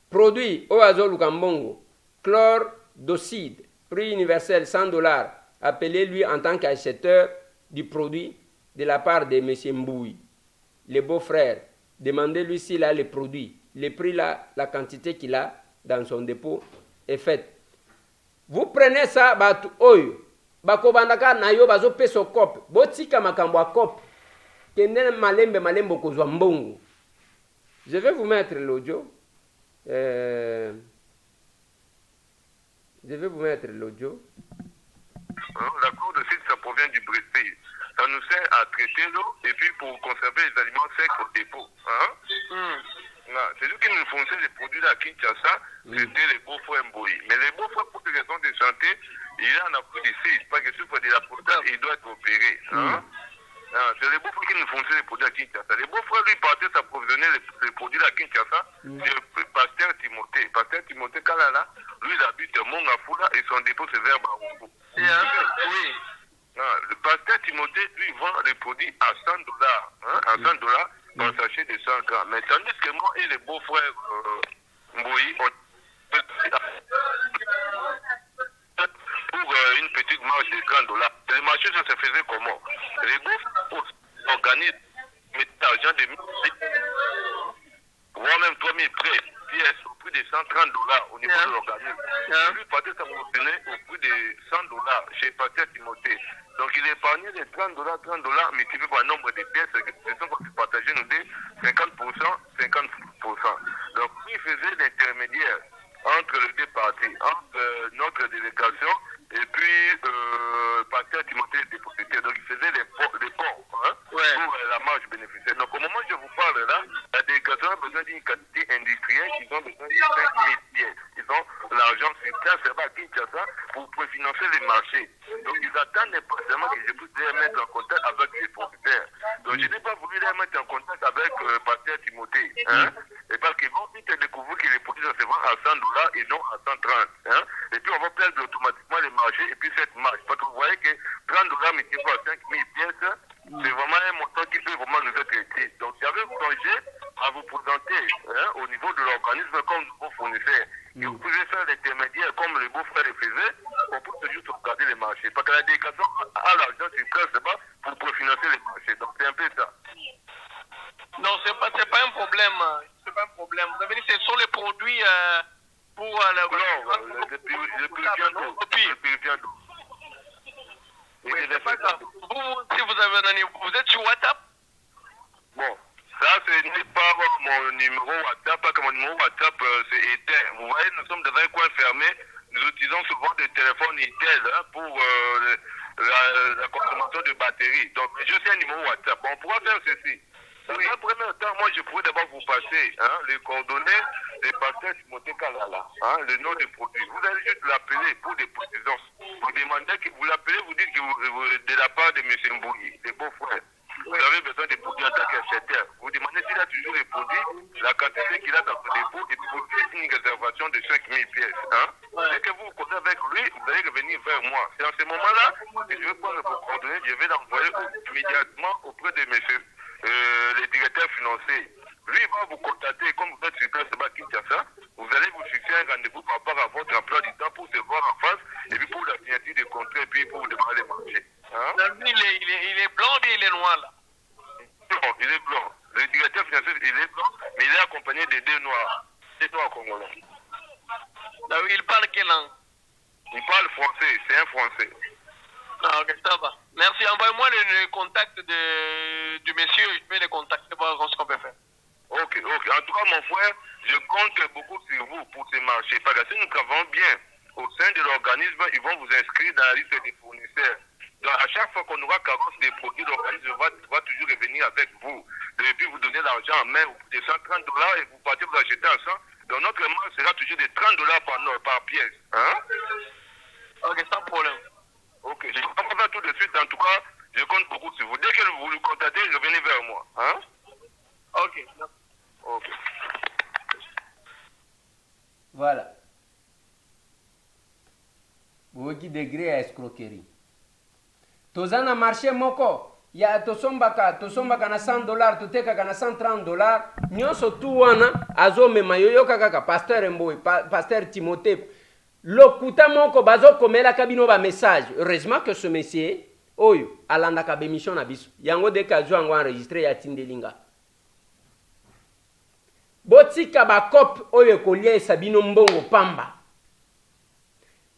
Produit Oazo Lukambongo, chlore d'oxyde, prix universel $100. Appelez-lui en tant qu'acheteur du produit de la part de M. Mboui. le beau-frère, demandez-lui s'il a les produits, le prix, la quantité qu'il a dans son dépôt est faite. Vous prenez ça, batu oyo, bakobandaka na yo bazo peso cop, botika makambo a cop, kende malembe malembo kozwa mbongo. Je vais vous mettre l'audio. Je vais vous mettre l'audio. La cour de site, ça provient du Brésil. Ça nous sert à traiter l'eau et puis pour conserver les aliments secs au dépôt. C'est lui qui nous fournissait les produits là à Kinshasa, c'était les beaux-frères Mboyi. Mais les beaux-frères, pour des raisons de santé, il en a plus d'ici. Parce que souffre de la potable, il doit être opéré. C'est les beaux-frères qui nous fournissaient les produits à Kinshasa. Les beaux-frères, lui, partaient s'approvisionner les produits à Kinshasa. C'est Pasteur Timothée. Pasteur Timothée Kalala, lui, il habite Mongafula et son dépôt, c'est vers Barongo. Oui. Le Pasteur Timothée, lui, vend les produits à $100. À $100 dans un sachet de 100 grammes. Mais tandis que moi et les beaux-frères Mboyi, pour une petite marge de $30. Le marché, ça se faisait comment? Les beaux-frères organisent, mettent l'argent de 1000, voire même 3000 pièces au prix de $130 au niveau de l'organisme. Lui, Pasteur s'approvisionner au prix de $100 chez Pasteur Timothée. Donc il épargnait les $30 multiplié par le nombre de pièces qui sont partagées, nous dit 50%. Donc il faisait l'intermédiaire entre les deux parties, entre notre délégation et puis Pasteur Timothée dépositaire. Donc il faisait les ponts pour la marge bénéficiaire. Donc au moment où je vous parle là, la délégation a besoin d'une quantité industrielle, ils ont besoin de 5000 pièces. Ils ont l'argent sur place, c'est pas à Kinshasa pour financer les marchés. Donc ils attendent pas seulement que je puisse les mettre en contact avec les producteurs. Donc je n'ai pas voulu les mettre en contact avec Pasteur Timothée. Et parce qu'ils vont vite découvrir que les produits se vendent à $100 et non à 130. Et puis on va perdre automatiquement les marchés et puis cette marge. Parce que vous voyez que $30 multiplié par 5000 pièces, c'est vraiment un montant qui peut vraiment nous être utile. Donc j'avais songé à vous présenter au niveau de l'organisme comme nouveau fournisseur. Et vous pouvez faire l'intermédiaire comme les beaux-frères le faisaient, on peut juste sauvegarder les marchés. Parce que la délégation a l'argent sur place là-bas pour préfinancer les marchés. Donc c'est un peu ça. Non, c'est pas un problème. C'est pas un problème. Vous avez dit que ce sont les produits pour le purifiant d'eau. Oui, c'est pas grave. Vous, si vous avez un année, vous êtes sur WhatsApp? Bon, ça ce n'est pas mon numéro WhatsApp, parce que mon numéro WhatsApp c'est éteint. Vous voyez, nous sommes dans un coin fermé, nous utilisons souvent des téléphones Intel pour la consommation de batterie. Donc je sais un numéro WhatsApp. On pourra faire ceci. Dans un premier temps, moi je pourrais d'abord vous passer les coordonnées des Pasteur Timothée Kalala, le nom des produits. Vous allez juste l'appeler pour des précisions. Vous demandez que vous l'appelez, vous dites que vous de la part de M. Mboyi, des beaux-frères. Vous avez besoin des produits en tant qu'acheteur. Vous demandez s'il a toujours les produits, la quantité qu'il a dans son dépôt, et puis vous faites une réservation de 5000 pièces. Dès que vous vous connaissez avec lui, vous allez revenir vers moi. C'est en ce moment-là que je vais prendre vos coordonnées, je vais l'envoyer immédiatement auprès de messieurs les directeurs financiers. Lui, il va vous contacter, comme vous êtes sur place à Kinshasa, vous allez vous fixer un rendez-vous par rapport à votre emploi du temps pour se voir en face, et puis pour la signature des contrats, et puis pour vous démarrer les marchés. Il est blanc et il est noir là. Non, il est blanc. Le directeur financier, il est blanc, mais il est accompagné de deux noirs congolais. Il parle quelle langue? Il parle français, c'est un français. Ah, ok, ça va. Merci. Envoyez-moi le contact du monsieur, je vais le contacter pour voir ce qu'on peut faire. Ok. En tout cas, mon frère, je compte beaucoup sur vous pour ces marchés. Parce que si nous travaillons bien au sein de l'organisme, ils vont vous inscrire dans la liste des fournisseurs. Donc, à chaque fois qu'on aura carence des produits, l'organisme va toujours revenir avec vous. Et puis, vous donner l'argent en main, vous de $130 et vous partez vous acheter à 100. Donc, notre marge sera toujours de $30 par pièce. Ok, sans problème. Ok, je comprends pas tout de suite. En tout cas, je compte beaucoup sur vous. Dès que vous le contactez, revenez vers moi. Ok. Voilà. Boki degré à escroquerie. Tozana marché moko. Ya tosombaka na $100, totekaka na $130. Nyonso tu wana azomema yoyoka kaka Pasteur Mboyi, Pasteur Timothée. Lokuta moko bazo komela kabino ba message. Heureusement que ce monsieur oyo alanda ka bémission na biso. Yango de kazo ngo enregistré ya tindelinga. botika ba cop oyo kolia sabino mbongo pamba.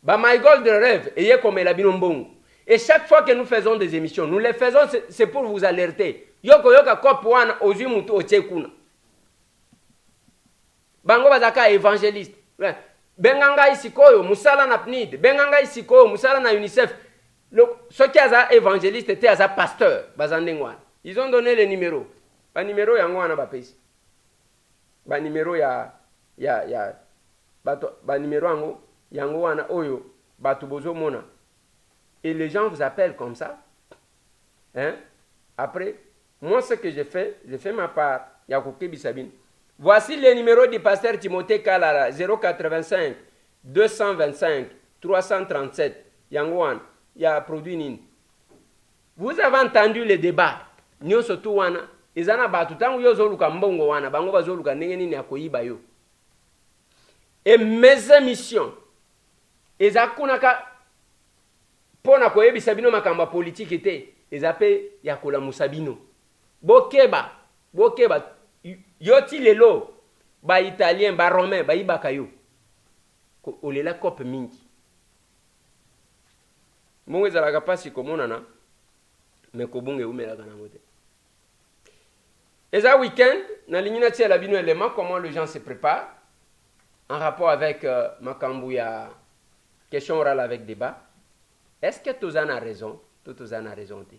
Ba My Golden Rêve ayez comme la bino mbongo. Et chaque fois que nous faisons des émissions, nous les faisons c'est pour vous alerter. Yoko yoka cop wana ozui mutu ochekuna. Bango bazaka évangéliste. Benganga isikoyo musala na PNID, benganga isikoyo musala na UNICEF. Ceux qui sont évangélistes étaient à pasteur, bazandengwana. Ils ont donné les numéros. Ba numéro yango wana ba pesi. Ba numéro ya bato ba numéro yango wana oyo batu bozo mona. Et les gens vous appellent comme ça. Hein? Après, moi ce que j'ai fait ma part. Yakoke Bisabine. Voici les numéros du pasteur Timothée Kalala 085 225 337 Yangwan. Il y a produit Nin. Vous avez entendu les débats. Nyo sotu wana. Izana batu tangu yo zoluka mbongo wana. Bango bazoluka nenge nini yakoyiba yo. Et mes émissions. Ezakunaka. Pona koyebi sabino makamba politique était. Ezape yakola musabino. Bokeba. Yoti lelo. Ba italien, ba romain, ba ibaka yo. Olela kope mingi. Mungu ezalaka pasi komonana mais kobunge umelaka nango te. Eza week-end na lignina tia la bino élément comment les gens se préparent en rapport avec makambu ya question orale avec débat. Est-ce que tozana raison? Tozana raison te.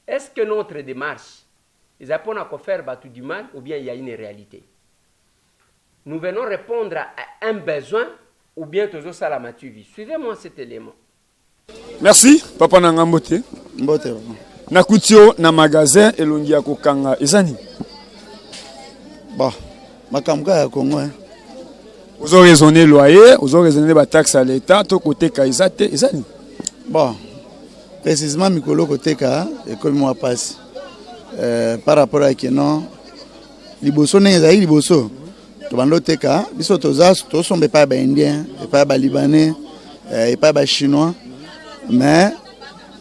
Est-ce que notre démarche ils apprennent à faire battu du mal ou bien il y a une réalité? Nous venons répondre à un besoin ou bien toujours ça la maturité. Suivez-moi cet élément. Merci, papa Nangambote. Mbote. Nakutio na magasin elongi ya kokanga ezani. Bah, makamka ya Congo hein. Vous avez raisonné loyer, vous avez raisonné ba taxe à l'état, to côté kaizate ezani. Bon, précisément mikolo côté ka et comme moi passe par rapport à non liboso n'ezali liboso. To bando teka, biso toza to sombe pas ba indien, et pas ba libanais, et pas ba chinois. Mais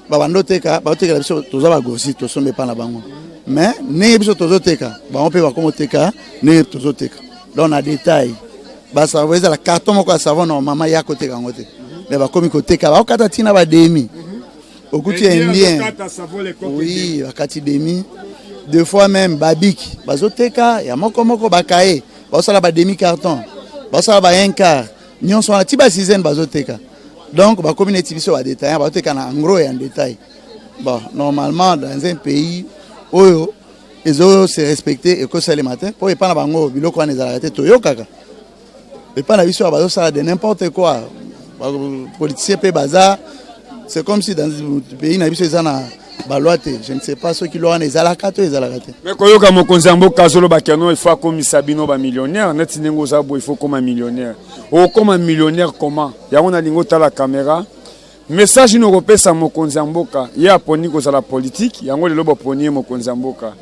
babando teka baoteka biso toza ba gosi to sombe pa na bango mais ne biso tozo teka ba on peut ba comme teka ne tozo teka donc na détail ba savon la carton moko savon na mama ya ko teka ngote mais ba komi ko teka ba okata tina ba demi okuti indien oui ba kati demi deux fois même babik bazo teka ya moko ba kae ba sala ba demi carton ba sala ba un quart nyonso na tiba sixième bazo teka. Donc, la communauté va détailler, va être en gros et en détail. Bon, normalement, dans un pays où les autres se respectent et que c'est le matin, pour ne pas avoir un biloko les arrêter, tout kaka. Et pas la vie sur la de n'importe quoi. Politicien peut bazar. C'est comme si dans un pays, il y a je ne sais pas ceux qui l'ont les alakato les alakate. Mais quand il y a mon conzambo kazolo bakano il faut comme Sabino ba millionnaire, net sinengo zabo il faut comme un millionnaire. Oh comme un millionnaire comment? Ya on a lingo ta la caméra. Message no repesa mon konzamboka, ya poni ko za la politique, yango le lobo poni mon konzamboka.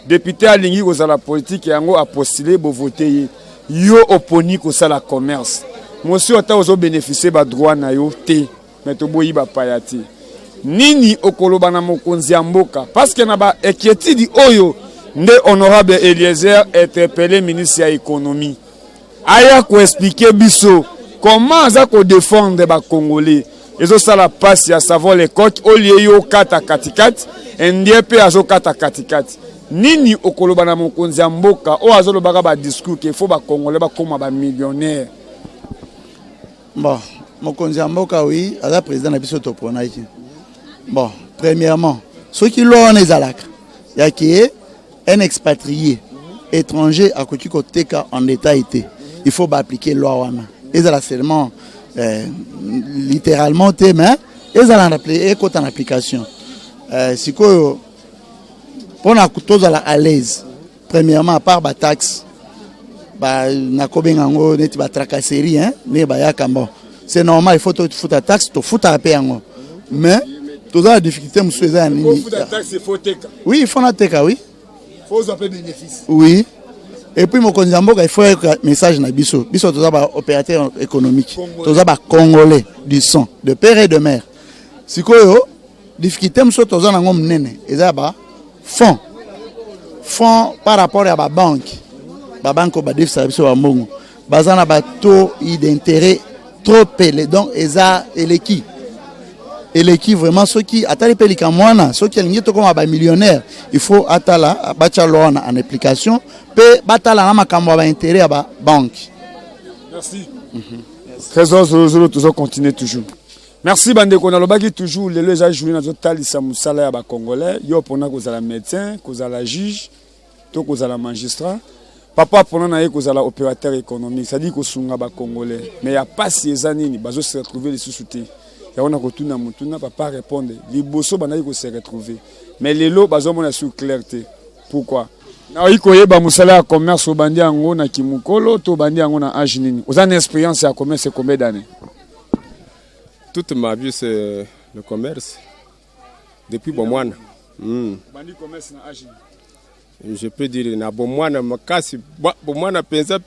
Député a lingi ko za la politique, yango a postulé bo voter yo oponi ko za la commerce. Monsieur ata ozo bénéficier ba droit na yo te, mais to boyi ba payati. Nini okoloba na mokonzi ya mboka parce que na ba ekietidi oyo nde honorable Eliezer interpellé ministre ya économie aya ko expliquer biso comment za ko défendre ba congolais ezo sala passe ya savoir les coques au lieu yo kata katikati ndie pe azo kata katikati nini okoloba na mokonzi ya mboka o azo lobaka ba discours que faut ba congolais ba koma ba millionnaire. Bon mokonzi ya mboka oui ala président na biso to ponaki. Bon, premièrement, ceux qui l'ont les alak, il y a qui est un expatrié étranger à côté en état été. Il faut appliquer loi. Ils ont seulement littéralement mais ils ont appelé en application. Si quoi pour la couteau à l'aise. Premièrement, à part la taxe, na kobengango neti ba tracasserie hein, ne ba yakamba. C'est normal, il faut te foutre la taxe, te foutre à payer en mais tous la difficulté monsieur ça oui il faut la teka oui faut appeler bénéfice oui et puis mon konzamboka il faut un message na biso tous ba opérateur économique tous ba congolais du sang de père et de mère sikoyo difficulté monsieur tous na ngom nene eza ba fonds par rapport à ba banque babanko badefisa biso ba mbongo baza na bato d'intérêt trop élevé donc eza eleki vraiment soki atali pe likamwana soki alingi tokoma ba millionnaire il faut atala bacha lona en application pe batala na makambo ba intérêt ya ba banque. Merci. Trésor Zolo toujours continuer toujours. Merci bandeko na lobaki toujours lelo eza journée na zotalisa musala ya ba congolais yo pona kozala médecin kozala juge to kozala magistrat papa pona na ye kozala opérateur économique ça dit kosunga ba congolais mais ya pasi eza nini bazo se retrouver les sous-soutés ya ona kotuna mutuna papa répondre liboso bana ko se retrouver mais lelo bazo mona sur clarté pourquoi na iko yeba musala ya commerce o bandi yango na kimukolo to bandi yango na âge nini oza na expérience ya commerce combien d'années? Toute ma vie, c'est le commerce. Depuis Bomwana. Je peux dire, na Bomwana, makasi, Bomwana, penza,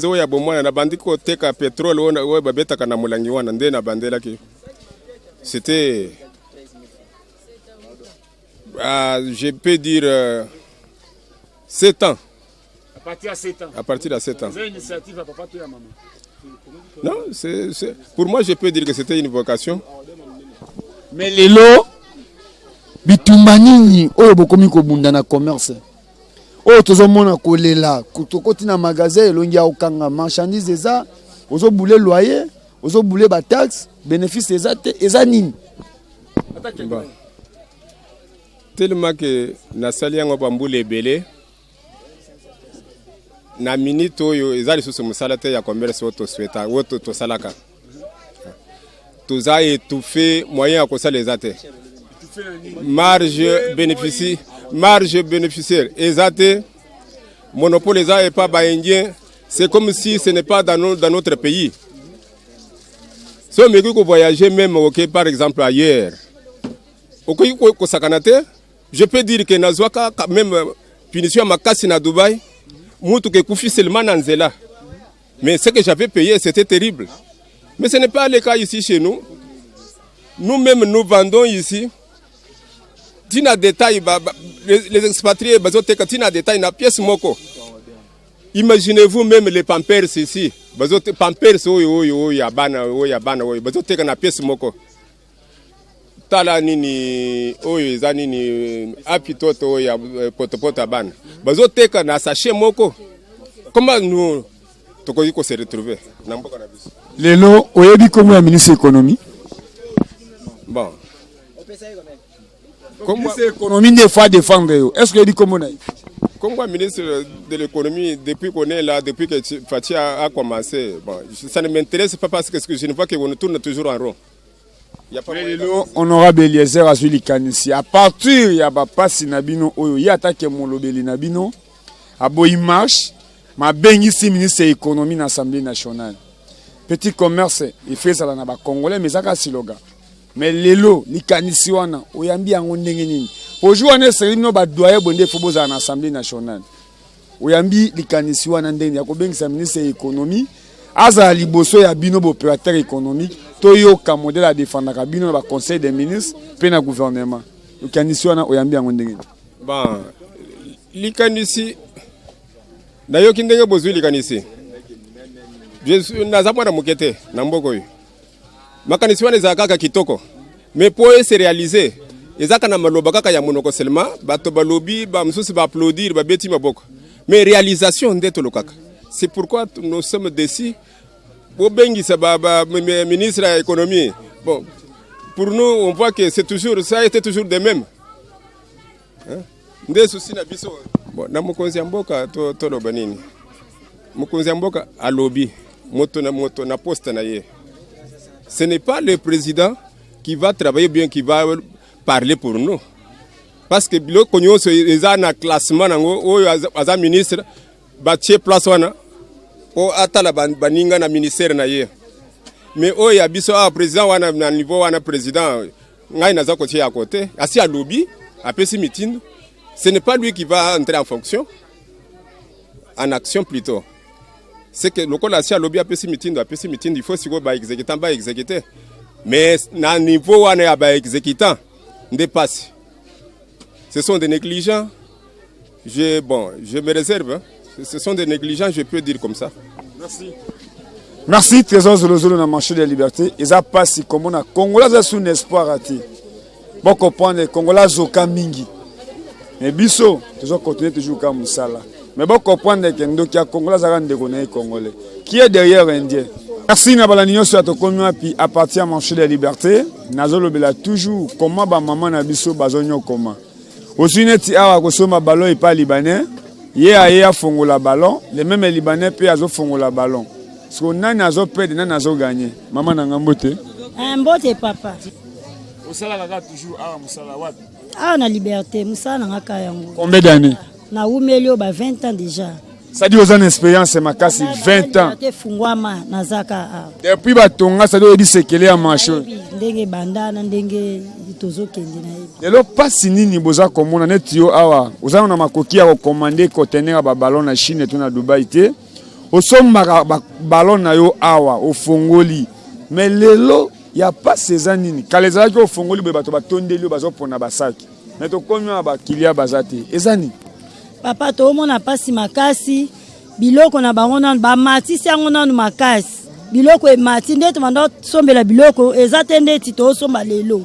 oya Bomwana, na bandi ko teka pétrole, oya babeta kana mulangi wana, nde na bandela ki. C'était, je peux dire, 7 ans. À partir de 7 ans. À partir de 7 ans. Vous avez une initiative à papa et à maman? Non, pour moi, je peux dire que c'était une vocation. Mais les lots, bitumbanini, oyo bokomi ko bunda na commerce. Oyo tozomona kolela, kutokoti na magasin elongi ya okanga marchandise eza, ozo boule loyer, ozo boule ba taxe, bénéfice eza nini? Bon. Tellement que na sali yango bambule ebele. Na minute oyo ezali susu musala te ya commerce auto souhaita auto to salaka toza étouffé moyen à kosala ezate marge bénéficiaire ezate monopole eza et pas ba indien c'est comme si ce n'est pas dans notre pays si on me dit que voyager même OK par exemple ailleurs OK ko sakanate je peux dire que nazwaka quand même punition makasi na Dubaï. Mais ce que j'avais payé, c'était terrible. Mais ce n'est pas le cas ici chez nous. Nous-mêmes, nous vendons ici. Tina détail, les expatriés, tina détail, na pièce moko. Imaginez-vous même les pampers ici. Pampers, yabana, bazoteka na pièce moko. Tala nini oyo eza nini apitoto oyo ya potopoto bana bazoteka na sachet moko comment nous tokoki ko se retrouver na mboka na biso lelo oyebi komo ya ministre économie bon comme économie des fois défendre yo est-ce que oyebi komo na comme ministre de l'économie depuis qu'on est là depuis que Fati a commencé bon ça ne m'intéresse pas parce que je ne vois qu'on tourne toujours en rond. Honorable Eliezer Azuli Kanisi à partir ya papa sinabino oyo ya attaque molobeli nabino aboyi marche ma bengisi ministre de l'économie na Assemblée nationale petit commerce il fait ça na ba congolais mais zaka siloga mais lelo likanisi wana oyambi yango ndenge nini pojo na serino ba doyer bonde foboza na Assemblée nationale oyambi likanisi wana ndenge ya ko bengisa ministre de l'économie aza liboso ya bino opérateur économique toyoka modèle à défendre ka bino ba conseil des ministres pe na gouvernement likanisi wana oyambi yango ndenge bon likanisi nayoki ndenge bozwi likanisi je nazamwana mukete na mboko yo makanisi wana za kaka kitoko mais pour se réaliser ezaka na maloba kaka ya monoko seulement bato balobi ba msusi ba applaudir ba beti maboko mais réalisation ndeto lokaka. C'est pourquoi nous sommes décis pour bengisa ministre de l'économie. Bon, pour nous, on voit que c'est toujours, ça a été toujours de même. Nde souci na biso. Bon, na mokonzi mboka to loba nini. Mokonzi mboka alobi moto na poste na ye. Ce n'est pas le président qui va travailler bien, qui va parler pour nous. Parce que le konyo eza na classement nango oyo aza ministre batie place wana o atala baninga na ministère na ye. Mais oyo ya biso a président wana na niveau wana président ngai naza kotie à côté asi a lobby apesi meeting. Ce n'est pas lui qui va entrer en fonction, en action plutôt. C'est que le col à lobby apesi meeting, il faut si ba exécuter. Mais na niveau wana ba exécutant dépasse. Ce sont des négligents. Je me réserve. Ce sont des négligents, je peux dire comme ça. Merci. Merci, Trésor Zolozolo, dans marché de la liberté. Ils ont passé comme on a Congolais sous un espoir raté. Bon, comprendre, les Congolais zoka mingi. Mais biso, toujours continuer toujours comme ça là. Mais bon, comprendre que nous qui a Congolais à rendre Congolais. Qui est derrière Indien? Merci, Nabalanignon, sur la commune, puis à partir du marché de la liberté, Nazolo Bela toujours comment ba maman na biso bazonyo comment. Aussi, neti awa kosoma ballon et pas libanais. Yé a fongola ballon, les mêmes libanais puis azo fongola ballon. Parce que nani azo perdre, nani azo gagner. Maman na ngambote. Mbote papa. Osala kaka toujours awa musala wapi? Ah na liberté, musala na ngaka yango. Combien d'années? Na umelio ba 20 ans déjà. Ça dit aux ans d'expérience, c'est ma casse 20 ans. Depuis Batonga, ça doit dire c'est qu'elle est à marché. Et là, pas si ni boza comme on a net yo awa. Vous avez un makoki à recommander conteneur à ballon na Chine et tout na Dubaï. Au sommet ballon na yo awa au Fongoli. Mais lelo, il y a pas ces années. Quand les gens au Fongoli, bato batonde yo bazo pona basaki. Mais to konyo ba kilia bazate. Ezani. Papa to mona pasi makasi biloko na bango na ba mati sango na makasi biloko e mati ndeto mando sombela biloko ezatende ti to somba lelo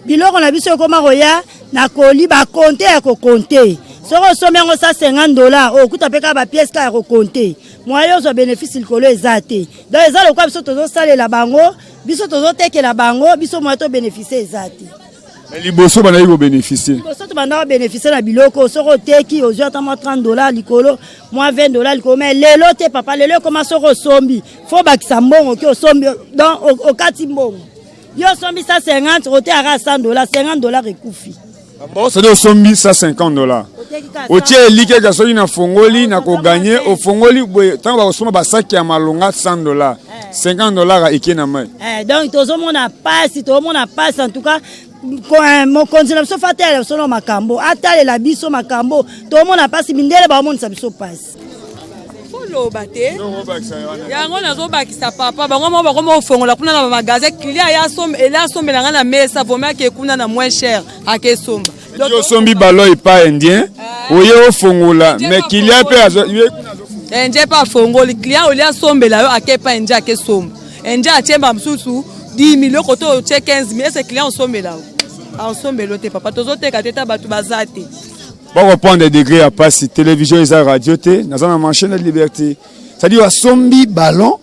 biloko na biso ko maroya na koli ba compter ya ko compter soko somengo sa $50 okuta peka ba pièce ka ko compter moyo zo bénéfice likolo ezate donc ezalo kwa biso tozo salela bango biso tozo tekela bango biso moyo to bénéficier ezate. Les bosso bana yo bénéficier. Bosso to bana bénéficier na biloko soko teki aux $30 likolo, moi $20 likolo mais lelo te papa lelo comment soko sombi. Faut bakisa mbongo ki sombi dans au kati mbongo. Yo sombi ça 50, roté à $100, $50 ekufi. Bon, ça doit sombi ça $50. Au tie like ka soli na fongoli na ko gagner au fongoli tant ba soma ba sac ya malonga $100. $50 ekena mai. Donc tozo mona passe, to mona passe en tout cas. Mon continent so fatel solo makambo atale la biso makambo to mona passe mindele ba mona sabiso passe folo bate yango nazo bakisa papa bango mo bako fongola kuna na magasin client ya somme et la somme la na mesa vomia ke kuna na moins cher ake somba yo sombi balo et pas indien oye o fongola mais client pe indien pas fongoli client olia sombe la yo ake pas indien ake somba indien atemba msusu 10 000 koto che 15 000 ces clients sont là en somme loté papa tozo te kateta batu bazate bon reprendre des degrés à passer télévision et radio té dans un marché de liberté ça dit sombi ballon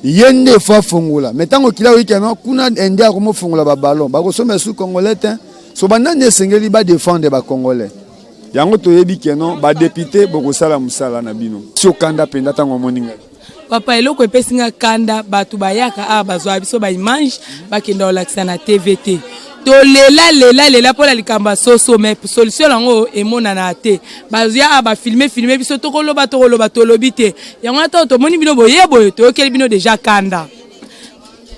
yende fa fongola mais tango kila wikeno kuna endia komo fongola ba ballon ba ko sombe sous congolais so banane sengeli ba défendre ba congolais yango to yebi keno ba député boko sala musala na bino so kanda penda tango moninga. Papa eloko epesinga kanda batu bayaka a bazwa biso ba image bakenda olakisa na TVT to lela pola likamba soso mais solution lango emona na te bazya ba filmer biso tokoloba tolobite yango ata to moni bino boyebo to okeli bino déjà kanda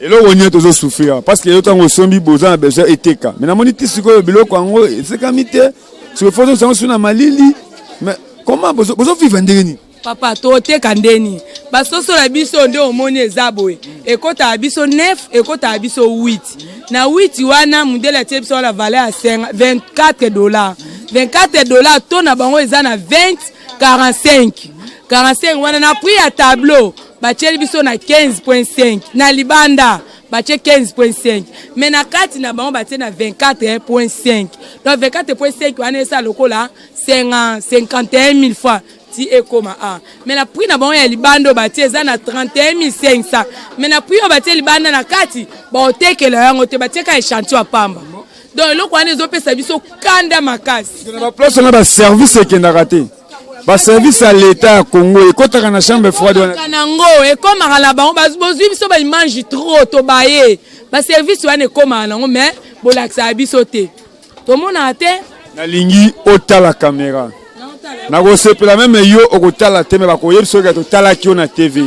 eloko nyeto zo souffrir parce que yo tango sombi boza besoin eteka mais na moni tisiko biloko yango esekamite sur photo sango suna malili mais comment bozo vivre ndeni. Papa to teka ndeni basoso la biso nde omoni ezaboe ekota biso 9 ekota biso 8 na 8 wana mundele tie biso la valeur à $24 $24 to na bango eza na 45 wana na prix ya tableau batie biso na 15.5 na libanda batie 15.5 mais na kati na bango batie na 24.5 donc 24.5 wana esa lokola 51 000 fois ti ekoma a mais na prix na bango ya libando batie eza na 31 500 mais na prix batie libanda na kati ba otekela yango te batie ka échantillon pamba donc eloko wana ezopesa biso kanda makasi na place na ba service ekendaka te ba service à l'état ya Congo ekotaka na chambre froide wana kanango ekoma la bango bazwi biso ba image trop to baye ba service wana ekoma nango mais bolakisa biso te to mona te na lingi otala caméra na kosepela même yo okotala te me bakoyebi soki totalaki yo na TV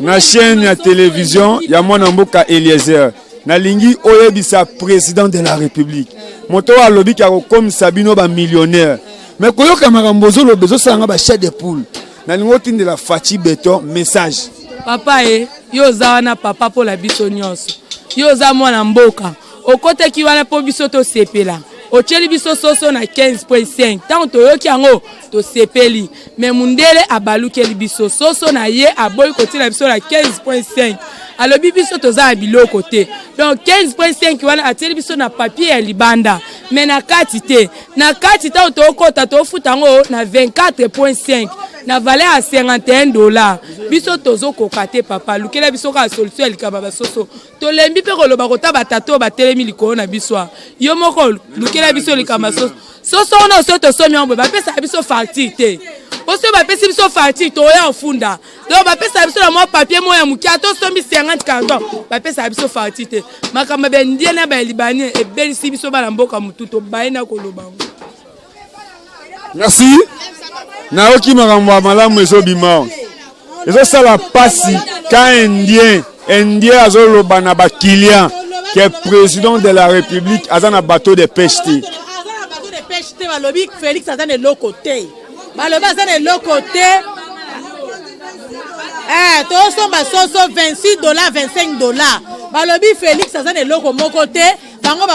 na chaîne ya télévision ya mwana mboka Eliezer nalingi oyebisa président de la République moto alobi ka kokomisa bino ba millionnaire mais koyoka makambo zolobe zosanga ba chef de poule nalingo tindela Fachi Beton message papa yo za wana papa po la biso nyonso yo za mwana mboka okoteki wana po biso to sepela otieli biso soso na 15.5 tant toyoki yango tosepeli mais mundele abalukeli biso soso na ye aboyi kotina biso na 15.5 alobi biso toza na biloko te donc 15.5 wana atieli biso na papier ya libanda mais na kati te na kati tant tokota tofuta yango na 24.5 na valeur à $51 biso tozo kokate papa lukela biso ka solution likaba basoso to lembi pe koloba kota batato batelemi likolo na biso yo moko lukela biso likama soso soso ona so to somi ombe ba pesa biso facture te oso ba pesa biso facture to ya ofunda donc ba pesa biso na mo papier mo ya mukia to somi 50 carton ba pesa biso facture te makamba be ndie na ba libani e belisi biso bana mboka mututo baina koloba. Merci. Naoki makambo malamu ezobima. Ezosala pasi ka indien azoloba na ba client qui est président de la République azana bateau de pêche. Azana bateau de pêche te balobi Félix azana loko te. Balobi azana loko te. To somba soso $26 $25. Balobi Félix azana loko moko te. Bango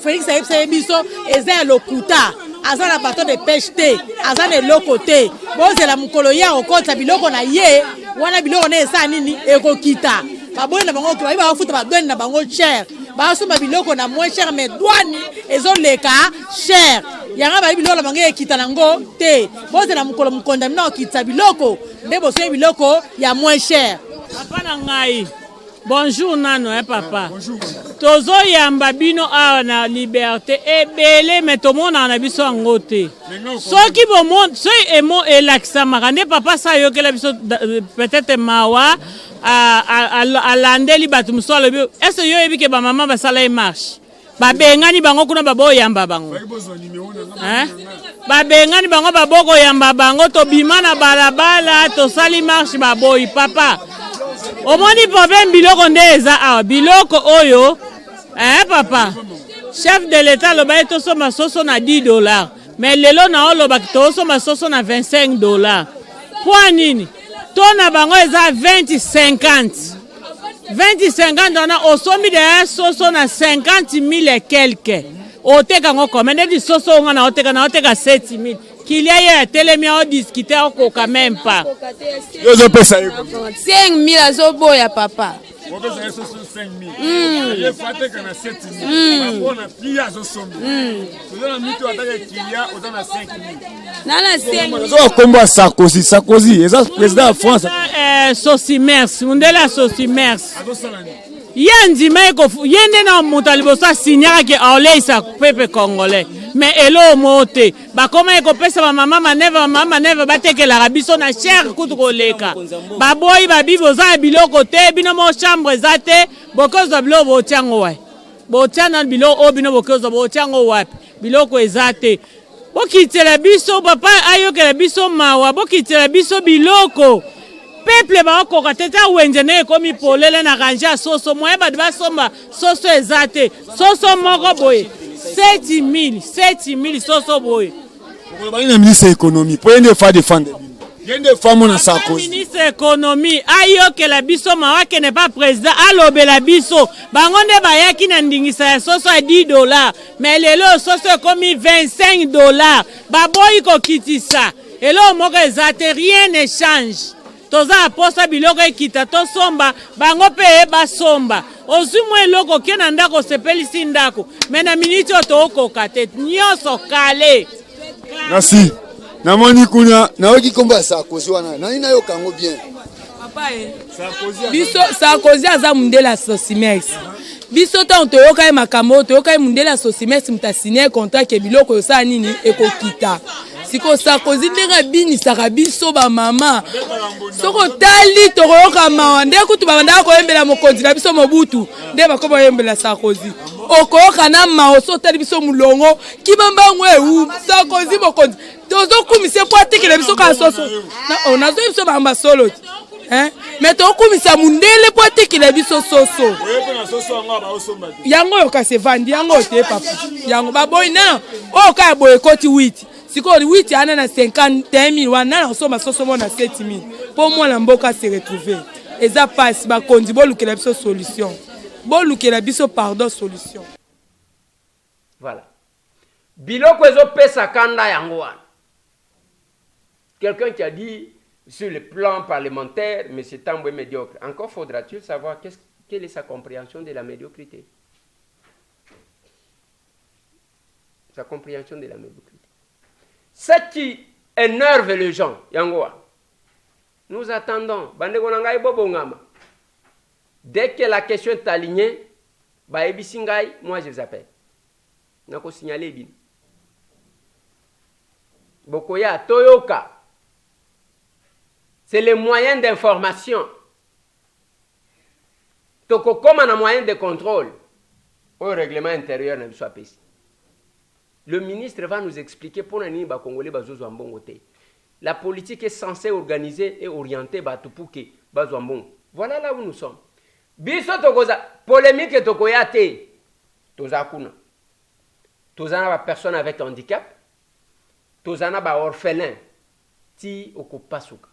Félix ayebisa biso eza lokuta. Azana bateau de pêche te, azana loko te. Bozela mukolo ya okota biloko na ye, wana biloko na esa nini ekokita. Baboni na bango kiba ba futa ba douane na bango cher. Ba soma biloko na moins cher mais douane ezoleka cher. Yanga ba biloko na bango ekita nango te. Bozela mukolo mukonda mina okita biloko, ndebo so biloko ya moins cher. Papa na ngai. Bonjour nano papa. Bonjour. Tozo yamba bino awa na liberté ebele mais to mona na biso ngote. Soki bo monde so emo elakisa makande papa sa yo kela biso peut-être mawa a landeli batu musolo bi. Est-ce yo ebike ba mama ba sala e marche. Ba bengani bango kuna babo yamba bango. Hein? Ba bengani bango baboko yamba bango to bimana balabala to sali marche baboyi papa. Omoni problème biloko ndeza awa biloko oyo papa chef de l'état loba to soma soso na $10 mais lelo na oloba to soma soso na $25 kwa nini to na bango eza 20-50 na osomi de soso na 50,000 et quelques oteka ngo komende di soso nga na oteka 7,000 qu'il y a telemi on discuter au quand même pas. Yo zo pesa yo. 5,000 azoboya papa. Wo pesa yo 5,000. Ye fate kana 7,000. Ba bona pia zo sombi. Tozana mito ataka kilia ozana 5,000. Nana 5,000. Zo kombo Sarkozy, eza président de France. Sosimers, mundela Sosimers. Yendi maiko yende na mutalibosa signara ke aoleisa pepe congolais. Mais elo mote ba koma eko pesa ba mama maneva batekela rabiso na cher kutu koleka ba boy ba bibo za biloko te bino mo chambre zate bokozo bilo bo tiango wa bo tiana bilo o bino bokozo bo tiango wapi biloko ezate bokitela biso papa ayokela biso mawa bokitela biso biloko peuple ba koka teta wenjene komi polele na ranja soso moyeba de basomba soso ezate soso moko boye 7,000 soso boy. Pourquoi le ministre de l'économie pour une fois défendre. Il y a des femmes on a ça cause. Ministre de l'économie ayo que la biso mawa que n'est pas président alobe la biso. Bangonde bayaki na ndingisa soso à $10 mais lelo soso comme $25. Baboy ko kitisa. Elo moko ezate rien ne change. Toza aposa biloko ekita to somba bango pe basomba. Ozumwe loko kena ndako sepelisi ndako mena miniti otoko kate nyoso kale. Merci. Namoni kuna naoki komba Sarkozy wana nani nayo kango bien. Papa biso Sarkozy aza mundela Sosimers. Biso tanto yoka makambo to yoka mundela Sosimers mutasigne contrat ke biloko yosa nini ekokita. Siko Sarkozy ndenga bini sakabiso ba mama. Soko tali toroka mawande kutu babanda ko yembela mokonzi na biso Mobutu. Nde bakoba yembela Sarkozy. Okoka na maoso tali biso mulongo kibamba ngwe Sarkozy mokonzi. Tozo kumise kwa tikele biso ka soso. Na onazo biso ba masolo. Mais to kumisa mundele kwa tikele biso soso. Yango yoka se vandi yango te papa. Yango baboy na o ka boy koti 8. Siko 8 ana na 51,000 wana na soma soso mona 7,000. Pour moi la mboka se retrouver. Eza passe ba kondi bo lukela biso solution. Bo lukela biso pardon solution. Voilà. biloko ezopesa kanda yango wana. Quelqu'un qui a dit sur le plan parlementaire, M. Tambwe est médiocre. Encore faudra-t-il savoir quelle est sa compréhension de la médiocrité. Sa compréhension de la médiocrité. Ce qui énerve les gens, yangoa. Nous attendons. Dès que la question est alignée, moi je les appelle. Nako signaler bin. Bokoya Toyoka. C'est les moyens d'information. Toko comme un moyen de contrôle au règlement intérieur ne soit pas ici. Le ministre va nous expliquer pour les Congolais bazozo mbongo te. La politique est censée organiser et orienter Batupuke bazo mbongo. Voilà là où nous sommes. Biso tokoza polémique tokoya te. Tozakuna. Tozana ba personne avec handicap. Tozana ba orphelin. Ti okopasuka.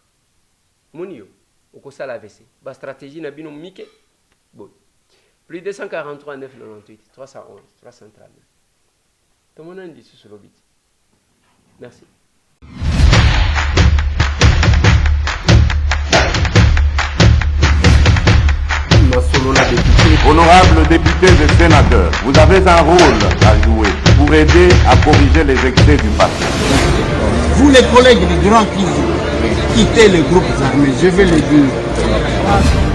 Monio okosala AVC. Ba stratégie na bino mike. Bon. Plus de 143 998 311 339. Tout le monde dit sur le bit. Merci. Honorables députés et sénateurs, vous avez un rôle à jouer pour aider à corriger les excès du passé. Vous les collègues des grands qui quittez les groupes armés, je vais le dire.